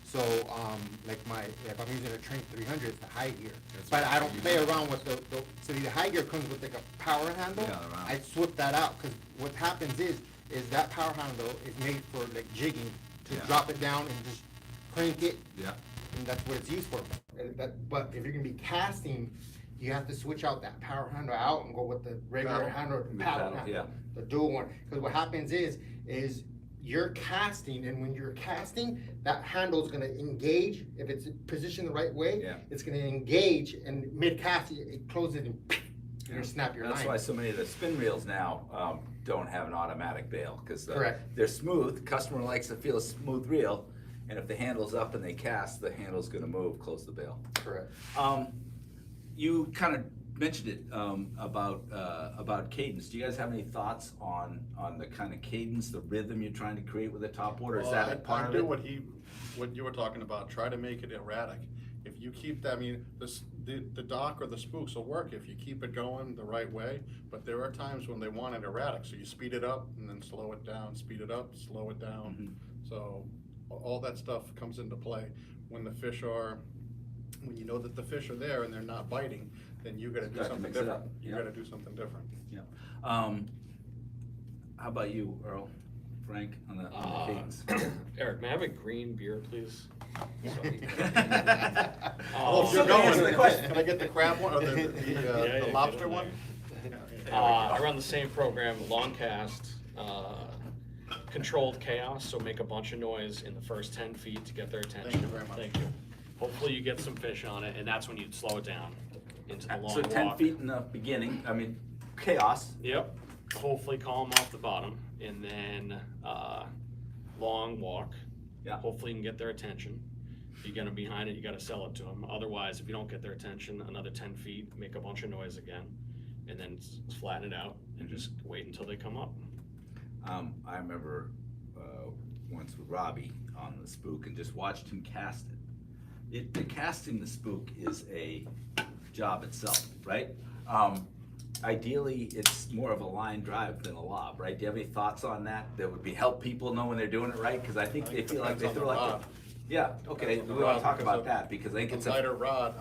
Speaker 2: So if I'm using a Trent 300, it's the high gear. But I don't play around with so the high gear comes with like a power handle.
Speaker 3: Yeah, around.
Speaker 2: I swap that out because what happens is that power handle is made for like jigging to
Speaker 3: Yeah.
Speaker 2: drop it down and just crank it.
Speaker 3: Yeah.
Speaker 2: And that's what it's used for. But if you're gonna be casting, you have to switch out that power handle out and go with the regular handle, the paddle
Speaker 3: paddle,
Speaker 2: handle,
Speaker 3: yeah.
Speaker 2: the dual one. Because what happens is you're casting, and when you're casting, that handle's gonna engage. If it's positioned the right way,
Speaker 3: Yeah.
Speaker 2: it's gonna engage, and mid-cast, it closes and you snap your
Speaker 3: That's
Speaker 2: line.
Speaker 3: why so many of the spin reels now don't have an automatic bail, because
Speaker 2: Correct.
Speaker 3: they're smooth. Customer likes to feel a smooth reel, and if the handle's up and they cast, the handle's gonna move, close the bail.
Speaker 2: Correct.
Speaker 3: You kind of mentioned it about cadence. Do you guys have any thoughts on the kind of cadence, the rhythm you're trying to create with the top water? Is that a part of it?
Speaker 4: What you were talking about, try to make it erratic. If you keep that, the dock or the spooks will work if you keep it going the right way, but there are times when they want it erratic, so you speed it up and then slow it down, speed it up, slow it down.
Speaker 3: Mm-hmm.
Speaker 4: So all that stuff comes into play. When you know that the fish are there and they're not biting, then you gotta do
Speaker 3: Got to
Speaker 4: something
Speaker 3: mix it
Speaker 4: different.
Speaker 3: up.
Speaker 4: You
Speaker 3: Yeah.
Speaker 4: gotta do something different.
Speaker 3: Yeah. How about you, Earl? Frank, on the cadence?
Speaker 1: Eric, may I have a green beer, please?
Speaker 4: Oh,
Speaker 3: you're going. The question.
Speaker 4: Can I get the crab one, or
Speaker 1: Yeah,
Speaker 4: the
Speaker 1: yeah,
Speaker 4: lobster
Speaker 1: get in
Speaker 4: one?
Speaker 1: I run the same program, Longcast, controlled chaos, so make a bunch of noise in the first 10 feet to get their attention.
Speaker 4: Thank you very much.
Speaker 1: Thank you. Hopefully you get some fish on it, and that's when you slow it down into the long
Speaker 3: So
Speaker 1: walk.
Speaker 3: 10 feet in the beginning, I mean, chaos.
Speaker 1: Yep. Hopefully calm off the bottom, and then long walk.
Speaker 3: Yeah.
Speaker 1: Hopefully you can get their attention. If you get them behind it, you got to sell it to them. Otherwise, if you don't get their attention, another 10 feet, make a bunch of noise again, and then flatten it out and just wait until they come up.
Speaker 3: I remember once with Robbie on the Spook and just watched him cast it. The casting the Spook is a job itself, right? Ideally, it's more of a line drive than a lob, right? Do you have any thoughts on that? That would help people know when they're doing it right? Because I think they feel like they
Speaker 4: depends
Speaker 3: throw
Speaker 4: on the
Speaker 3: like.
Speaker 4: rod.
Speaker 3: Yeah, okay,
Speaker 4: Depends on
Speaker 3: we
Speaker 4: the
Speaker 3: want
Speaker 4: rod,
Speaker 3: to talk
Speaker 4: because
Speaker 3: about
Speaker 4: a-
Speaker 3: that because I think it's
Speaker 4: A
Speaker 3: a.
Speaker 4: lighter rod,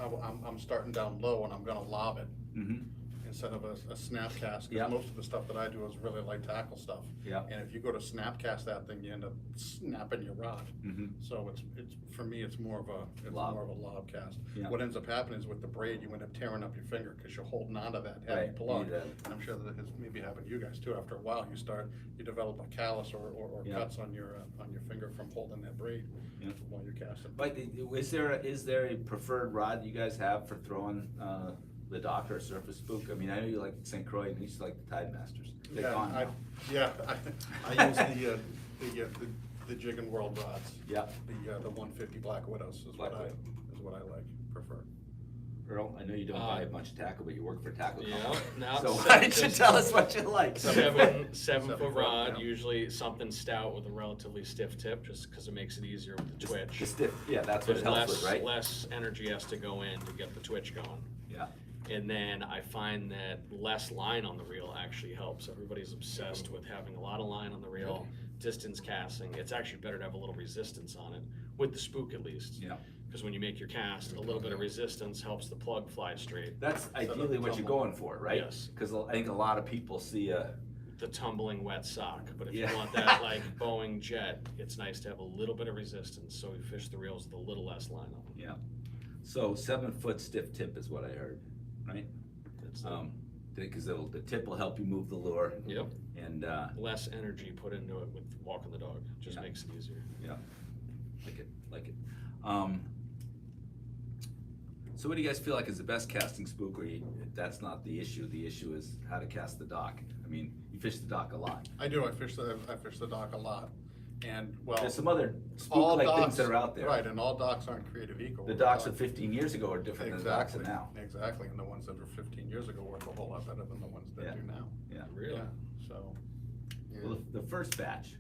Speaker 4: I'm starting down low and I'm gonna lob it
Speaker 3: Mhm.
Speaker 4: instead of a snap cast.
Speaker 3: Yeah.
Speaker 4: Because most of the stuff that I do is really light tackle stuff.
Speaker 3: Yeah.
Speaker 4: And if you go to snap cast that thing, you end up snapping your rod.
Speaker 3: Mhm.
Speaker 4: So it's, for me, it's more of a
Speaker 3: Lob.
Speaker 4: lob cast.
Speaker 3: Yeah.
Speaker 4: What ends up happening is with the braid, you end up tearing up your finger because you're holding onto that heavy
Speaker 3: Right,
Speaker 4: plug.
Speaker 3: you need
Speaker 4: And I'm sure that has maybe happened to you guys too. After a while, you develop a callus or
Speaker 3: Yeah.
Speaker 4: cuts on your finger from holding that braid
Speaker 3: Yeah.
Speaker 4: while you're casting.
Speaker 3: But is there a preferred rod you guys have for throwing the dock or surface Spook? I mean, I know you like St. Croix and you used to like the Tide Masters. They're gone now.
Speaker 4: I use the Jig and World rods.
Speaker 3: Yeah.
Speaker 4: The 150 Black Widows is
Speaker 3: Black
Speaker 4: what
Speaker 3: Widow.
Speaker 4: I prefer.
Speaker 3: Earl, I know you don't buy a bunch of tackle, but you work for a tackle
Speaker 1: Yeah,
Speaker 3: company.
Speaker 1: now
Speaker 3: So
Speaker 1: it's
Speaker 3: why don't you
Speaker 1: just-
Speaker 3: tell us what you like?
Speaker 1: Seven
Speaker 4: Seven
Speaker 1: foot
Speaker 4: foot,
Speaker 1: rod,
Speaker 4: yeah.
Speaker 1: usually something stout with a relatively stiff tip, just because it makes it easier with the twitch.
Speaker 3: The stiff, yeah, that's what
Speaker 1: There's
Speaker 3: it helps with,
Speaker 1: less,
Speaker 3: right?
Speaker 1: less energy has to go in to get the twitch going.
Speaker 3: Yeah.
Speaker 1: And then I find that less line on the reel actually helps. Everybody's obsessed with having a lot of line on the reel, distance casting. It's actually better to have a little resistance on it, with the Spook at least.
Speaker 3: Yeah.
Speaker 1: Because when you make your cast, a little bit of resistance helps the plug fly straight.
Speaker 3: That's ideally what you're going for, right?
Speaker 1: Yes.
Speaker 3: Because I think a lot of people see
Speaker 1: The tumbling wet sock, but if
Speaker 3: Yeah.
Speaker 1: you want that like Boeing jet, it's nice to have a little bit of resistance, so you fish the reels with a little less line on them.
Speaker 3: yeah. So 7 foot stiff tip is what I heard, right?
Speaker 1: That's
Speaker 3: Because the tip will help you move the lure.
Speaker 1: Yep.
Speaker 3: And
Speaker 1: Less energy put into it with walking the dog, just
Speaker 3: Yeah.
Speaker 1: makes it easier.
Speaker 3: yeah, like it. So what do you guys feel like is the best casting Spook, or that's not the issue? The issue is how to cast the dock. I mean, you fish the dock a lot.
Speaker 4: I do, I fish the dock a lot, and well.
Speaker 3: There's some other
Speaker 4: all
Speaker 3: Spook-like things
Speaker 4: docks-
Speaker 3: that are out there.
Speaker 4: Right, and all docks aren't created equal.
Speaker 3: The docks of 15 years ago are different than the docks of
Speaker 4: Exactly,
Speaker 3: now.
Speaker 4: exactly, and the ones that were 15 years ago work a whole lot better than the ones
Speaker 3: Yeah.
Speaker 4: that do now.
Speaker 3: Yeah.
Speaker 1: Really?
Speaker 4: Yeah, so,
Speaker 3: Well, the first batch.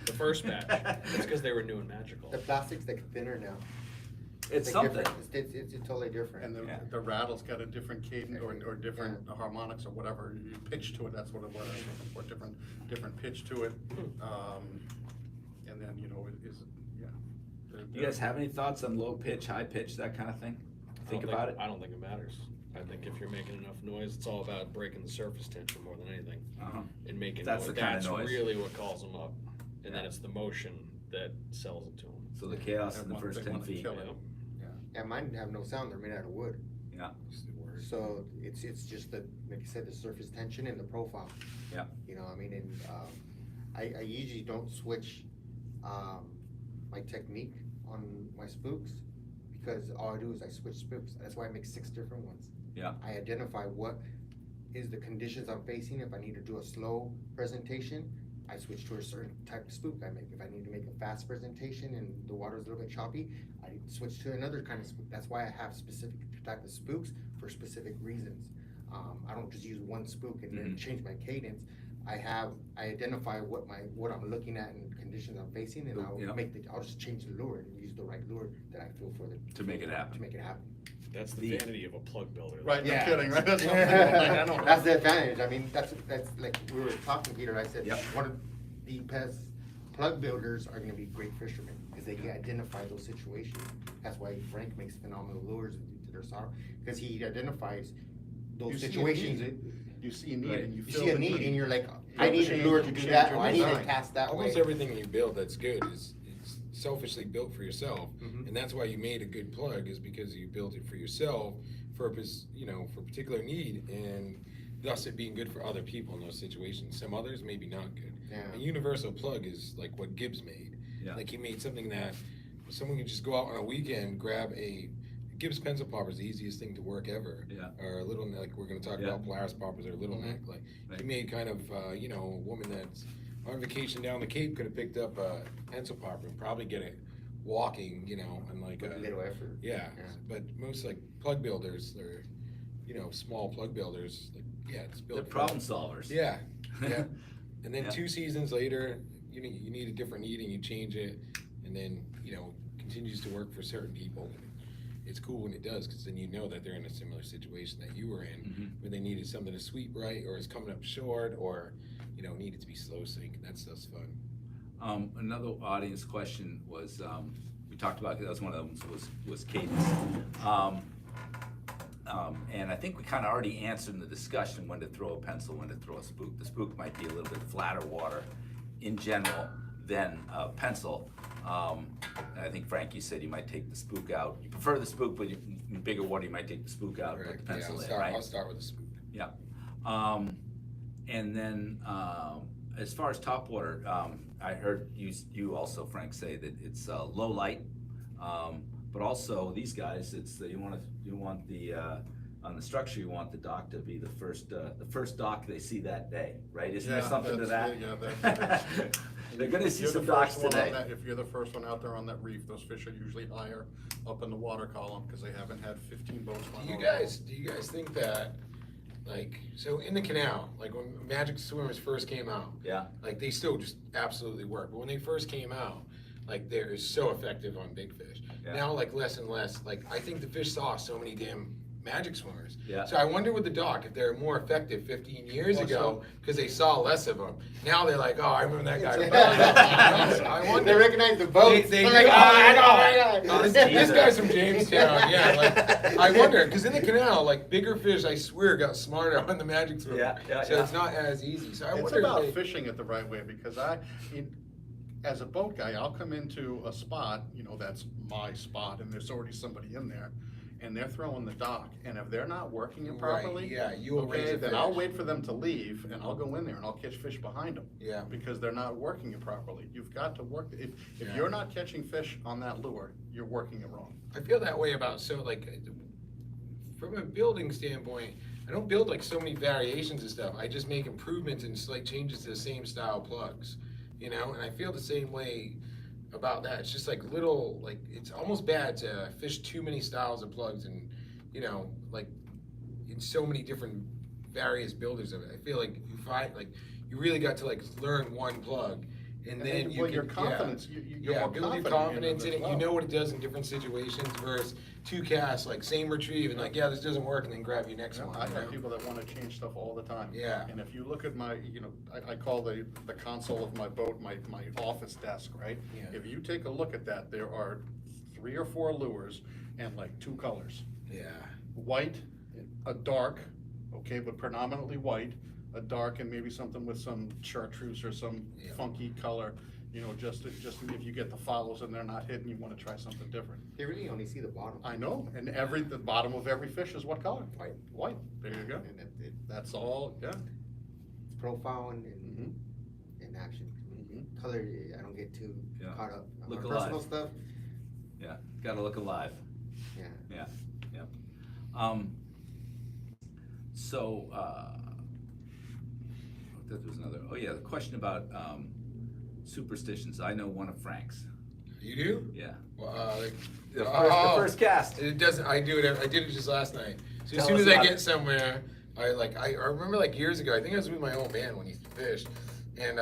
Speaker 1: The first batch, it's because they were new and magical.
Speaker 2: The plastic's like thinner now.
Speaker 3: It's
Speaker 2: like
Speaker 3: something.
Speaker 2: different. It's totally different.
Speaker 4: and
Speaker 3: Yeah.
Speaker 4: the rattle's got a different cadence or different harmonics or whatever, you pitch to it, that's what I'm looking for, different pitch to it. And then, it is, yeah.
Speaker 3: You guys have any thoughts on low pitch, high pitch, that kind of thing? Think about it?
Speaker 1: I don't think it matters. I think if you're making enough noise, it's all about breaking the surface tension more than anything.
Speaker 3: Uh-huh.
Speaker 1: And making
Speaker 3: That's
Speaker 1: noise,
Speaker 3: the kind of
Speaker 1: that's
Speaker 3: noise.
Speaker 1: really what calls them up. And then
Speaker 3: Yeah.
Speaker 1: it's the motion that sells it to them.
Speaker 3: So the chaos in the
Speaker 4: They
Speaker 3: first
Speaker 4: want
Speaker 3: 10
Speaker 4: to
Speaker 3: feet.
Speaker 4: kill it.
Speaker 2: Yeah, mine have no sound. They're made out of wood.
Speaker 3: Yeah,
Speaker 2: So it's just the, like you said, the surface tension and the profile.
Speaker 3: yeah.
Speaker 2: You know, I mean, and I usually don't switch my technique on my spooks because all I do is I switch spooks. That's why I make 6 different ones.
Speaker 3: Yeah.
Speaker 2: I identify what is the conditions I'm facing. If I need to do a slow presentation, I switch to a certain type of spook I make. If I need to make a fast presentation and the water's a little bit choppy, I switch to another kind of spook. That's why I have specific type of spooks for specific reasons. I don't just use one spook and then change my cadence. I identify what I'm looking at and conditions I'm facing, and I'll
Speaker 3: Yeah.
Speaker 2: I'll just change the lure and use the right lure that I feel for
Speaker 3: To make it happen.
Speaker 2: To make it happen.
Speaker 1: That's the
Speaker 3: The-
Speaker 1: vanity of a plug builder.
Speaker 4: Right, no
Speaker 2: Yeah.
Speaker 4: kidding, right? That's what I'm thinking, like, I don't-
Speaker 2: That's the advantage. I mean, that's like we were talking, Peter. I said
Speaker 3: Yep.
Speaker 2: one of the best plug builders are going to be great fishermen because they can identify those situations. That's why Frank makes phenomenal lures that are sorrow because he identifies those
Speaker 4: You see a
Speaker 2: situations.
Speaker 4: need. You see a need
Speaker 3: Right.
Speaker 4: and you
Speaker 2: You
Speaker 4: feel
Speaker 2: see a
Speaker 4: the
Speaker 2: need and you're like,
Speaker 4: You
Speaker 2: I
Speaker 4: have to
Speaker 2: need a
Speaker 4: change-
Speaker 2: lure
Speaker 4: you
Speaker 2: to do
Speaker 4: change
Speaker 2: that,
Speaker 4: your
Speaker 2: or I need a
Speaker 4: design.
Speaker 2: cast that way.
Speaker 5: Almost everything you build that's good is it's selfishly built for yourself,
Speaker 2: Mhm.
Speaker 5: and that's why you made a good plug is because you built it for yourself for a particular need, and thus it being good for other people in those situations. Some others maybe not good.
Speaker 2: Yeah.
Speaker 5: A universal plug is like what Gibbs made.
Speaker 3: Yeah.
Speaker 5: Like he made something that someone can just go out on a weekend, grab a Gibbs pencil popper is the easiest thing to work ever.
Speaker 3: Yeah.
Speaker 5: Or a little like we're going to talk
Speaker 3: Yeah.
Speaker 5: about Polaris poppers or little neck. Like
Speaker 3: Right.
Speaker 5: he made kind of a woman that's on vacation down the Cape could have picked up a pencil popper and probably get it walking, and like
Speaker 2: With little effort.
Speaker 5: yeah. But most like plug builders, they're small plug builders. Like, yeah, it's built.
Speaker 3: They're problem solvers.
Speaker 5: Yeah, yeah. And then
Speaker 3: Yeah.
Speaker 5: 2 seasons later, you need a different need and you change it, and then continues to work for certain people. And it's cool when it does, because then you know that they're in a similar situation that you were in, where they needed something to sweep right, or is coming up short, or needed to be slow sync. And that stuff's fun.
Speaker 3: Another audience question was, we talked about, that was one of them, was cadence. And I think we kind of already answered in the discussion when to throw a pencil, when to throw a spook. The spook might be a little bit flatter water in general than a pencil. I think Frank, you said you might take the spook out. You prefer the spook, but in bigger water, you might take the spook out and put the pencil in, right?
Speaker 5: I'll start with the spook.
Speaker 3: Yeah. And then, as far as top water, I heard you also, Frank, say that it's low light, but also these guys, it's you want the on the structure, you want the dock to be the first dock they see that day, right? Isn't there
Speaker 4: Yeah,
Speaker 3: something to that?
Speaker 4: yeah,
Speaker 3: They're gonna see
Speaker 4: You're the
Speaker 3: some docks
Speaker 4: first one on
Speaker 3: today.
Speaker 4: that- If you're the first one out there on that reef, those fish are usually higher up in the water column, because they haven't had 15 boats. run
Speaker 5: Do you
Speaker 4: over.
Speaker 5: guys think that, so in the canal, like when Magic Swimmers first came out,
Speaker 3: Yeah.
Speaker 5: like they still just absolutely work. But when they first came out, like they're so effective on big fish.
Speaker 3: Yeah.
Speaker 5: Now, like less and less. Like I think the fish saw so many damn Magic Swimmers.
Speaker 3: Yeah.
Speaker 5: So I wonder with the dock if they're more effective 15 years
Speaker 4: Well,
Speaker 5: ago because they saw less of them. Now they're like, oh, I remember that guy. I
Speaker 2: They
Speaker 5: wonder.
Speaker 2: recognize the boats.
Speaker 5: They
Speaker 2: They're like,
Speaker 5: do.
Speaker 2: oh my
Speaker 5: Oh,
Speaker 2: God.
Speaker 5: this guy's from Jamestown. Yeah, like I wonder because in the canal, like bigger fish, I swear, got smarter on the Magic Swimmer.
Speaker 3: Yeah,
Speaker 5: So
Speaker 3: yeah.
Speaker 5: it's not as easy. So I
Speaker 4: It's
Speaker 5: wonder
Speaker 4: about
Speaker 5: if they,
Speaker 4: fishing it the right way, because as a boat guy, I'll come into a spot, that's my spot, and there's already somebody in there, and they're throwing the dock, and if they're not working it
Speaker 5: Right,
Speaker 4: properly,
Speaker 5: yeah, you will raise
Speaker 4: okay,
Speaker 5: a
Speaker 4: then I'll
Speaker 5: fish.
Speaker 4: wait for them to leave, and I'll go in there and I'll catch fish behind them.
Speaker 5: Yeah.
Speaker 4: Because they're not working it properly. You've got to work, if
Speaker 5: Yeah.
Speaker 4: you're not catching fish on that lure, you're working it wrong.
Speaker 5: I feel that way about from a building standpoint. I don't build like so many variations of stuff. I just make improvements and slight changes to the same style plugs, and I feel the same way about that. It's just like little, like it's almost bad to fish too many styles of plugs and, like in so many different various builders of it. I feel like you find like you really got to like learn one plug. And then you
Speaker 4: your
Speaker 5: can,
Speaker 4: confidence, you're more
Speaker 5: build your
Speaker 4: confident
Speaker 5: confidence in it.
Speaker 4: as
Speaker 5: You
Speaker 4: well.
Speaker 5: know what it does in different situations versus 2 casts, like same retrieve, and like, yeah, this doesn't work, and then grab your next one.
Speaker 4: I
Speaker 5: you
Speaker 4: have
Speaker 5: know?
Speaker 4: people that wanna change stuff all the time.
Speaker 5: Yeah.
Speaker 4: And if you look at my, I call the console of my boat, my office desk, right?
Speaker 5: Yeah.
Speaker 4: If you take a look at that, there are 3 or 4 lures and like 2 colors.
Speaker 5: Yeah.
Speaker 4: White, a dark, okay, but predominantly white, a dark and maybe something with some chartreuse or some
Speaker 5: Yeah.
Speaker 4: funky color, just if you get the follows and they're not hidden, you wanna try something different.
Speaker 2: They really only see the bottom.
Speaker 4: I know, and the bottom of every fish is what color?
Speaker 2: White.
Speaker 4: White, there you go.
Speaker 2: And it's
Speaker 4: That's all, yeah.
Speaker 2: profile and
Speaker 4: Mhm.
Speaker 2: action.
Speaker 4: Mhm.
Speaker 2: Color, I don't get too
Speaker 3: Yeah.
Speaker 2: caught up. On
Speaker 3: Look
Speaker 2: my personal
Speaker 3: alive.
Speaker 2: stuff,
Speaker 3: Yeah, gotta look alive.
Speaker 2: yeah.
Speaker 3: Yeah, yeah. So, there was another, the question about, superstitions. I know one of Frank's.
Speaker 5: You do?
Speaker 3: Yeah.
Speaker 5: Well,
Speaker 3: The
Speaker 5: oh,
Speaker 3: first cast.
Speaker 5: It doesn't. I do it. I did it just last night. So as
Speaker 3: Tell
Speaker 5: soon
Speaker 3: us
Speaker 5: as I
Speaker 3: about
Speaker 5: get
Speaker 3: it.
Speaker 5: somewhere, I remember like years ago. I think I was with my old man when he fished, and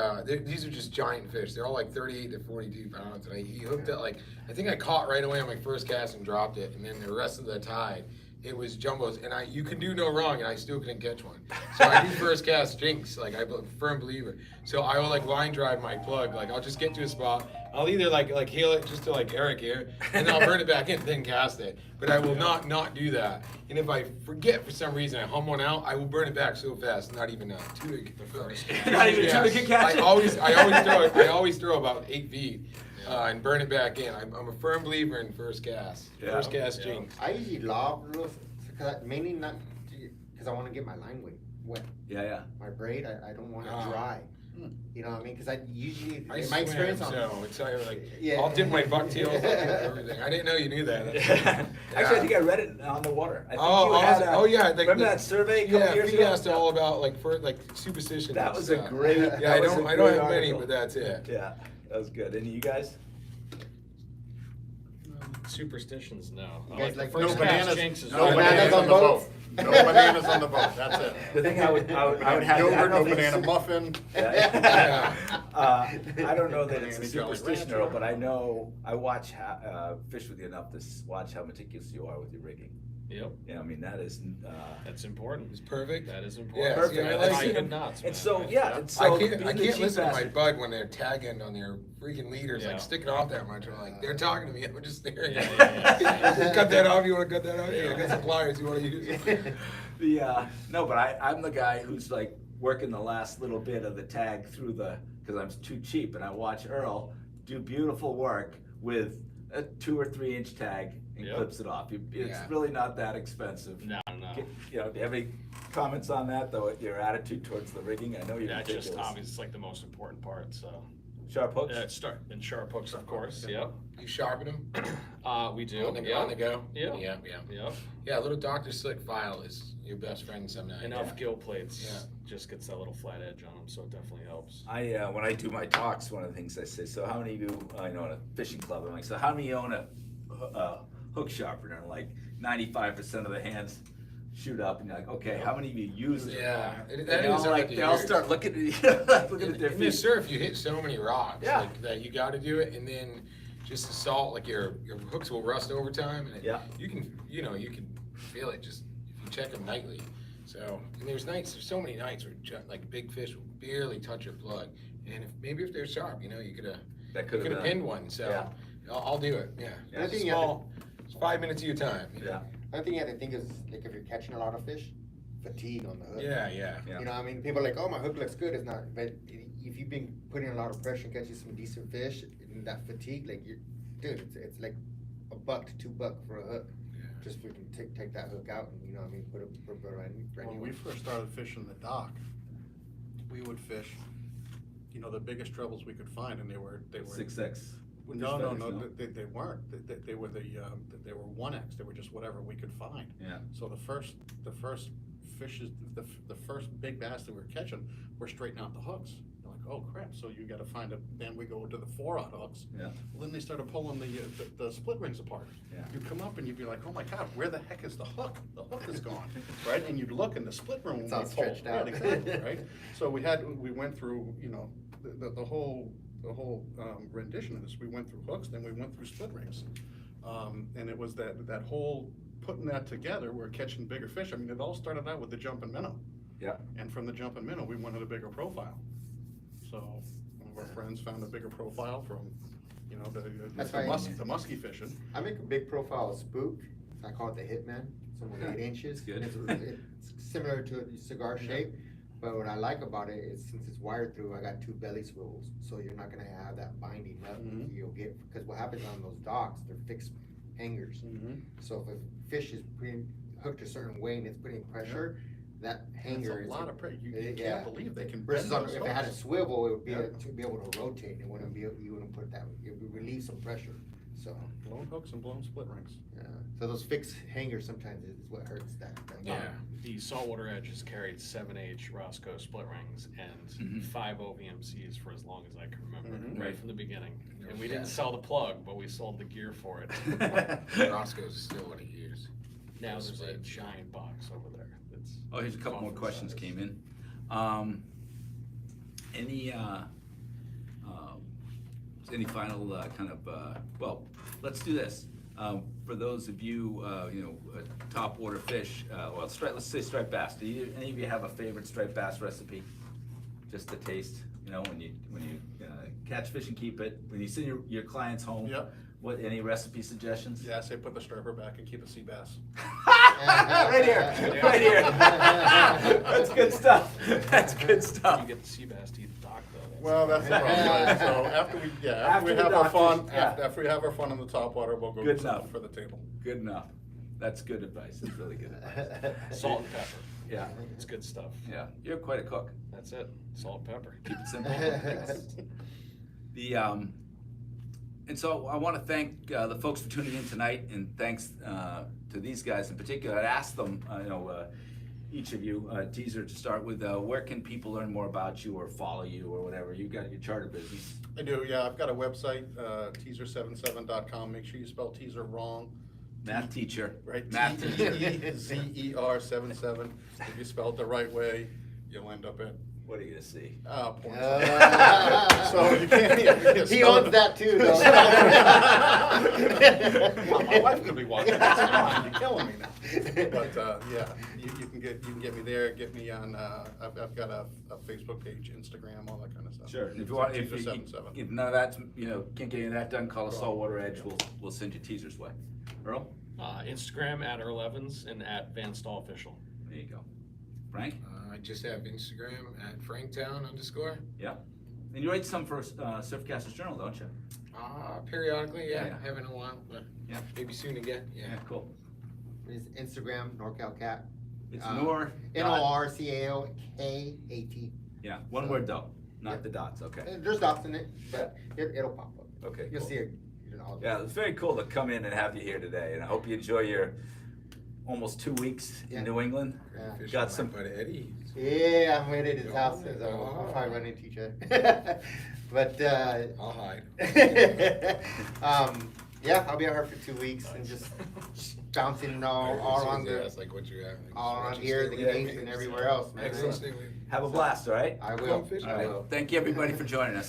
Speaker 5: these are just giant fish. They're all like 38 to 42 pounds, and he hooked it like I think I caught right away on my first cast and dropped it, and then the rest of the tide it was jumbos, and you can do no wrong, and I still couldn't catch one. So I do first cast jinx, like I'm a firm believer. So I will like line drive my plug, like I'll just get to a spot, I'll either like heal it just to like Eric here, and then I'll burn it back in, then cast it. But I will not do that. And if I forget for some reason, I hum one out, I will burn it back so fast, not even two to get the first.
Speaker 3: Not even two to can catch it.
Speaker 5: I always throw about 8 feet. And burn it back in. I'm a firm believer in first cast.
Speaker 3: Yeah.
Speaker 5: First cast jinx.
Speaker 2: I usually lob little, mainly not, because I want to get my line wet.
Speaker 3: Yeah.
Speaker 2: My braid, I don't want it
Speaker 5: Ah.
Speaker 2: dry. You know what I mean? Because I usually,
Speaker 5: I
Speaker 2: in my experience,
Speaker 5: so it's like
Speaker 2: Yeah.
Speaker 5: I'll dip my bucktails and everything. I didn't know you knew that.
Speaker 3: Actually, I think I read it on the water. I think you
Speaker 5: Oh,
Speaker 3: had
Speaker 5: yeah. I think
Speaker 3: remember that survey a couple
Speaker 5: Yeah,
Speaker 3: years
Speaker 5: he
Speaker 3: ago?
Speaker 5: asked all about like superstitions.
Speaker 3: That
Speaker 5: and
Speaker 3: was a
Speaker 5: stuff.
Speaker 3: great.
Speaker 5: Yeah,
Speaker 3: that
Speaker 5: I
Speaker 3: was a
Speaker 5: don't
Speaker 3: great
Speaker 5: have many,
Speaker 3: article.
Speaker 5: but that's it.
Speaker 3: Yeah, that was good. Any of you guys?
Speaker 1: Superstitions, no.
Speaker 2: You
Speaker 1: I
Speaker 2: guys
Speaker 1: like
Speaker 2: like
Speaker 1: the
Speaker 2: no
Speaker 1: first
Speaker 4: bananas,
Speaker 1: cast jinx is
Speaker 4: no
Speaker 1: always-
Speaker 4: bananas on the boat. No bananas on the boat, that's it.
Speaker 3: The thing I would have. I don't
Speaker 4: Yogurt,
Speaker 3: know
Speaker 4: no
Speaker 3: if it's-
Speaker 4: banana muffin.
Speaker 3: Yeah. I don't know that it's a
Speaker 4: Banana Jolly
Speaker 3: superstition,
Speaker 4: Rancher.
Speaker 3: Earl, but I know I watch fish with you enough to watch how meticulous you are with your rigging.
Speaker 1: Yep,
Speaker 3: Yeah, I mean that is.
Speaker 1: that's important.
Speaker 5: It's perfect.
Speaker 1: That is
Speaker 5: Yeah,
Speaker 1: important.
Speaker 5: Perfect. see, I
Speaker 1: That's
Speaker 5: like
Speaker 1: how
Speaker 5: it.
Speaker 1: good knots, man.
Speaker 3: And so
Speaker 1: right?
Speaker 3: yeah, and so
Speaker 5: I
Speaker 3: being
Speaker 5: can't
Speaker 3: the cheap
Speaker 5: listen to my
Speaker 3: bastard-
Speaker 5: bud when they're tagging on their freaking leaders,
Speaker 1: Yeah.
Speaker 5: like sticking off that much. I'm like, they're talking to me. I'm just staring.
Speaker 1: Yeah,
Speaker 5: at
Speaker 1: yeah,
Speaker 5: them. Cut that off. You want to cut that off? Yeah, I got some pliers. You want to use?
Speaker 3: No, but I'm the guy who's like working the last little bit of the tag through because I'm too cheap, and I watch Earl do beautiful work with a 2 or 3 inch tag and
Speaker 1: Yep.
Speaker 3: clips it off. It's
Speaker 5: Yeah.
Speaker 3: really not that expensive.
Speaker 1: No.
Speaker 3: Do you have any comments on that though? Your attitude towards the rigging? I know you're
Speaker 1: Yeah,
Speaker 3: ridiculous.
Speaker 1: just obvious, it's like the most important part, so.
Speaker 3: Sharp hooks.
Speaker 1: And sharp hooks, of course, yep.
Speaker 5: You sharpen them
Speaker 1: We do,
Speaker 5: on the
Speaker 1: yeah.
Speaker 5: go.
Speaker 1: Yeah.
Speaker 5: Yeah.
Speaker 1: Yep.
Speaker 5: Yeah, a little Dr. Slick file is your best friend sometimes.
Speaker 1: Enough gill plates
Speaker 5: Yeah.
Speaker 1: just gets that little flat edge on them, so it definitely helps.
Speaker 3: When I do my talks, one of the things I say, so how many of you, at a fishing club, I'm like, so how many own a hook sharpener? And like 95% of the hands shoot up, and you're like, okay, how many of you use it?
Speaker 5: Yeah,
Speaker 3: And
Speaker 5: that
Speaker 3: they all
Speaker 5: is hard
Speaker 3: like,
Speaker 5: to
Speaker 3: they all
Speaker 5: use.
Speaker 3: start looking at looking at their
Speaker 5: In the
Speaker 3: feet.
Speaker 5: surf, you hit so many rocks
Speaker 3: Yeah.
Speaker 5: like, that you got to do it, and then just the salt, like your hooks will rust over time, and
Speaker 3: Yeah.
Speaker 5: you can feel it just if you check them nightly. So and there's so many nights where like big fish will barely touch your plug, and if they're sharp, you could have
Speaker 3: That could have
Speaker 5: pinned one. So
Speaker 3: Yeah.
Speaker 5: I'll do it. Yeah,
Speaker 2: I
Speaker 5: it's
Speaker 2: think you have
Speaker 5: small. It's 5 minutes of your time.
Speaker 3: Yeah.
Speaker 2: Another thing you have to think is, like, if you're catching a lot of fish, fatigue on the hook.
Speaker 5: Yeah.
Speaker 3: Yeah.
Speaker 2: You know what I mean? People are like, oh, my hook looks good. It's not. But if you've been putting a lot of pressure and catching some decent fish, and that fatigue, like, it's like $1 to $2 for a hook.
Speaker 5: Yeah.
Speaker 2: Just we can take that hook out and, you know what I mean, put it right
Speaker 4: When we first started fishing the dock, we would fish, the biggest trebles we could find, and they were
Speaker 3: 6X.
Speaker 4: No,
Speaker 3: Fish feathers,
Speaker 4: they weren't. They were they were 1X. They were just whatever we could find.
Speaker 3: Yeah.
Speaker 4: So the first fishes, the first big bass that we were catching were straightening out the hooks. They're like, oh crap! So you got to find then we go to the 4/0 hooks.
Speaker 3: Yeah.
Speaker 4: Well, then they started pulling the split rings apart.
Speaker 3: Yeah.
Speaker 4: You come up and you'd be like, oh my God, where the heck is the hook? The hook is gone, right? And you'd look in the split ring.
Speaker 2: It's
Speaker 4: when
Speaker 2: all
Speaker 4: we pulled.
Speaker 2: stretched out.
Speaker 4: Right, exactly, right? So we went through, the whole rendition of this. We went through hooks, then we went through split rings, and it was that whole putting that together. We're catching bigger fish. I mean, it all started out with the jumping minnow,
Speaker 3: Yeah.
Speaker 4: and from the jumping minnow, we wanted a bigger profile. So one of our friends found a bigger profile from,
Speaker 2: That's
Speaker 4: the
Speaker 2: right.
Speaker 4: the musky fishing.
Speaker 2: I make a big profile of Spook. I call it the Hitman. It's only 8 inches.
Speaker 3: Good.
Speaker 2: It's similar to a cigar shape, but what I like about it is since it's wired through, I got 2 belly swivels, so you're not gonna have that binding up.
Speaker 4: Mhm.
Speaker 2: You'll get, because what happens on those docks, they're fixed hangers.
Speaker 4: Mm-hmm.
Speaker 2: So if a fish is hooked a certain way and it's putting pressure, that hanger
Speaker 4: It's
Speaker 2: is.
Speaker 4: a lot of pressure. You
Speaker 2: Yeah.
Speaker 4: can't believe they can
Speaker 2: Versus
Speaker 4: bend
Speaker 2: on,
Speaker 4: those
Speaker 2: if it had a
Speaker 4: hooks.
Speaker 2: swivel, it would be,
Speaker 4: Yeah.
Speaker 2: to be able to rotate, it wouldn't be, you wouldn't put that, it would relieve some pressure, so.
Speaker 4: Blown hooks and blown split rings.
Speaker 2: Yeah, so those fixed hangers sometimes is what hurts that.
Speaker 5: Yeah.
Speaker 1: The saltwater edge has carried 7H Roscoe split rings and
Speaker 3: Mhm.
Speaker 1: 5 OVMCs for as long as I can remember,
Speaker 4: Mhm.
Speaker 1: right
Speaker 3: Right.
Speaker 1: from the beginning. And we
Speaker 5: Yeah.
Speaker 1: didn't sell the plug, but we sold the gear for it.
Speaker 5: Roscoe's is still what he used.
Speaker 1: Now there's a
Speaker 5: Split.
Speaker 1: giant box over there. That's
Speaker 3: Oh, here's a couple more
Speaker 1: awful
Speaker 3: questions
Speaker 1: size.
Speaker 3: came in. Any final let's do this. For those of you, top water fish, let's say striped bass. Do any of you have a favorite striped bass recipe? Just to taste, when you catch fish and keep it, when you send your clients home.
Speaker 4: Yep.
Speaker 3: Any recipe suggestions?
Speaker 4: Yeah, I say put the striper back and keep a sea bass.
Speaker 3: Right here, right here. That's good stuff. That's good stuff.
Speaker 1: You get the sea bass to eat the dock though.
Speaker 4: Well, that's the problem, right? So after we
Speaker 3: After the
Speaker 4: have our fun,
Speaker 3: doctors, yeah.
Speaker 4: after we have our fun on the top water, we'll go
Speaker 3: Good
Speaker 4: get something
Speaker 3: enough.
Speaker 4: for the table.
Speaker 3: Good enough. That's good advice. It's really good advice.
Speaker 1: Salt and pepper.
Speaker 3: Yeah,
Speaker 1: It's good stuff.
Speaker 3: yeah. You're quite a cook.
Speaker 1: That's it. Salt and pepper.
Speaker 3: Keep it simple. And so I want to thank the folks for tuning in tonight, and thanks to these guys in particular. I'd ask them, each of you, Teezer to start with, where can people learn more about you or follow you or whatever? You've got your charter business.
Speaker 4: I do, yeah. I've got a website, teezer77.com. Make sure you spell teaser wrong.
Speaker 3: Math teacher.
Speaker 4: Right,
Speaker 3: Math teacher.
Speaker 4: Teezer77. If you spell it the right way, you'll end up at
Speaker 3: What are you gonna see?
Speaker 4: porn. So you can't.
Speaker 2: He owns that too, though.
Speaker 1: My wife could be watching this. Come on, you're killing me now.
Speaker 4: But yeah, you can get me there. Get me on. I've got a Facebook page, Instagram, all that kind of stuff.
Speaker 3: Sure. And if you want,
Speaker 4: Teezer77.
Speaker 3: if none of that, can't get any of that done, call us Saltwater Edge. We'll send you Teezer's way. Earl,
Speaker 1: Instagram at Earl Evans and at Van Stall Official.
Speaker 3: there you go. Frank,
Speaker 5: I just have Instagram at Franktown_.
Speaker 3: yeah. And you write some for Surfcasters Journal, don't you?
Speaker 5: Periodically, yeah.
Speaker 3: Yeah.
Speaker 5: Haven't in a while, but
Speaker 3: Yeah.
Speaker 5: maybe soon again. Yeah.
Speaker 3: Cool.
Speaker 2: His Instagram, NorCal Cat.
Speaker 3: It's
Speaker 2: Uh,
Speaker 3: Nor.
Speaker 2: NORCALKAT.
Speaker 3: Yeah, one word though, not the dots. Okay.
Speaker 2: There's dots in it, but it'll pop up.
Speaker 3: Okay.
Speaker 2: You'll
Speaker 3: cool.
Speaker 2: see it.
Speaker 3: Yeah, it's very cool to come in and have you here today, and I hope you enjoy your almost 2 weeks
Speaker 2: Yeah.
Speaker 3: in New England.
Speaker 2: Yeah.
Speaker 5: Fish
Speaker 3: Got
Speaker 5: with
Speaker 3: some-
Speaker 5: my buddy Eddie.
Speaker 2: Yeah, I'm waiting at his
Speaker 5: Oh,
Speaker 2: house, so
Speaker 5: oh.
Speaker 2: we'll probably run into each other. But,
Speaker 5: I'll hide.
Speaker 2: yeah, I'll be out here for 2 weeks and just bouncing all around
Speaker 5: That's like what you have.
Speaker 2: all around here, the games and everywhere else, man.
Speaker 3: Excellent. Have a blast, all right?
Speaker 2: I will.
Speaker 5: Come fish.
Speaker 3: All right. Thank you, everybody, for joining us.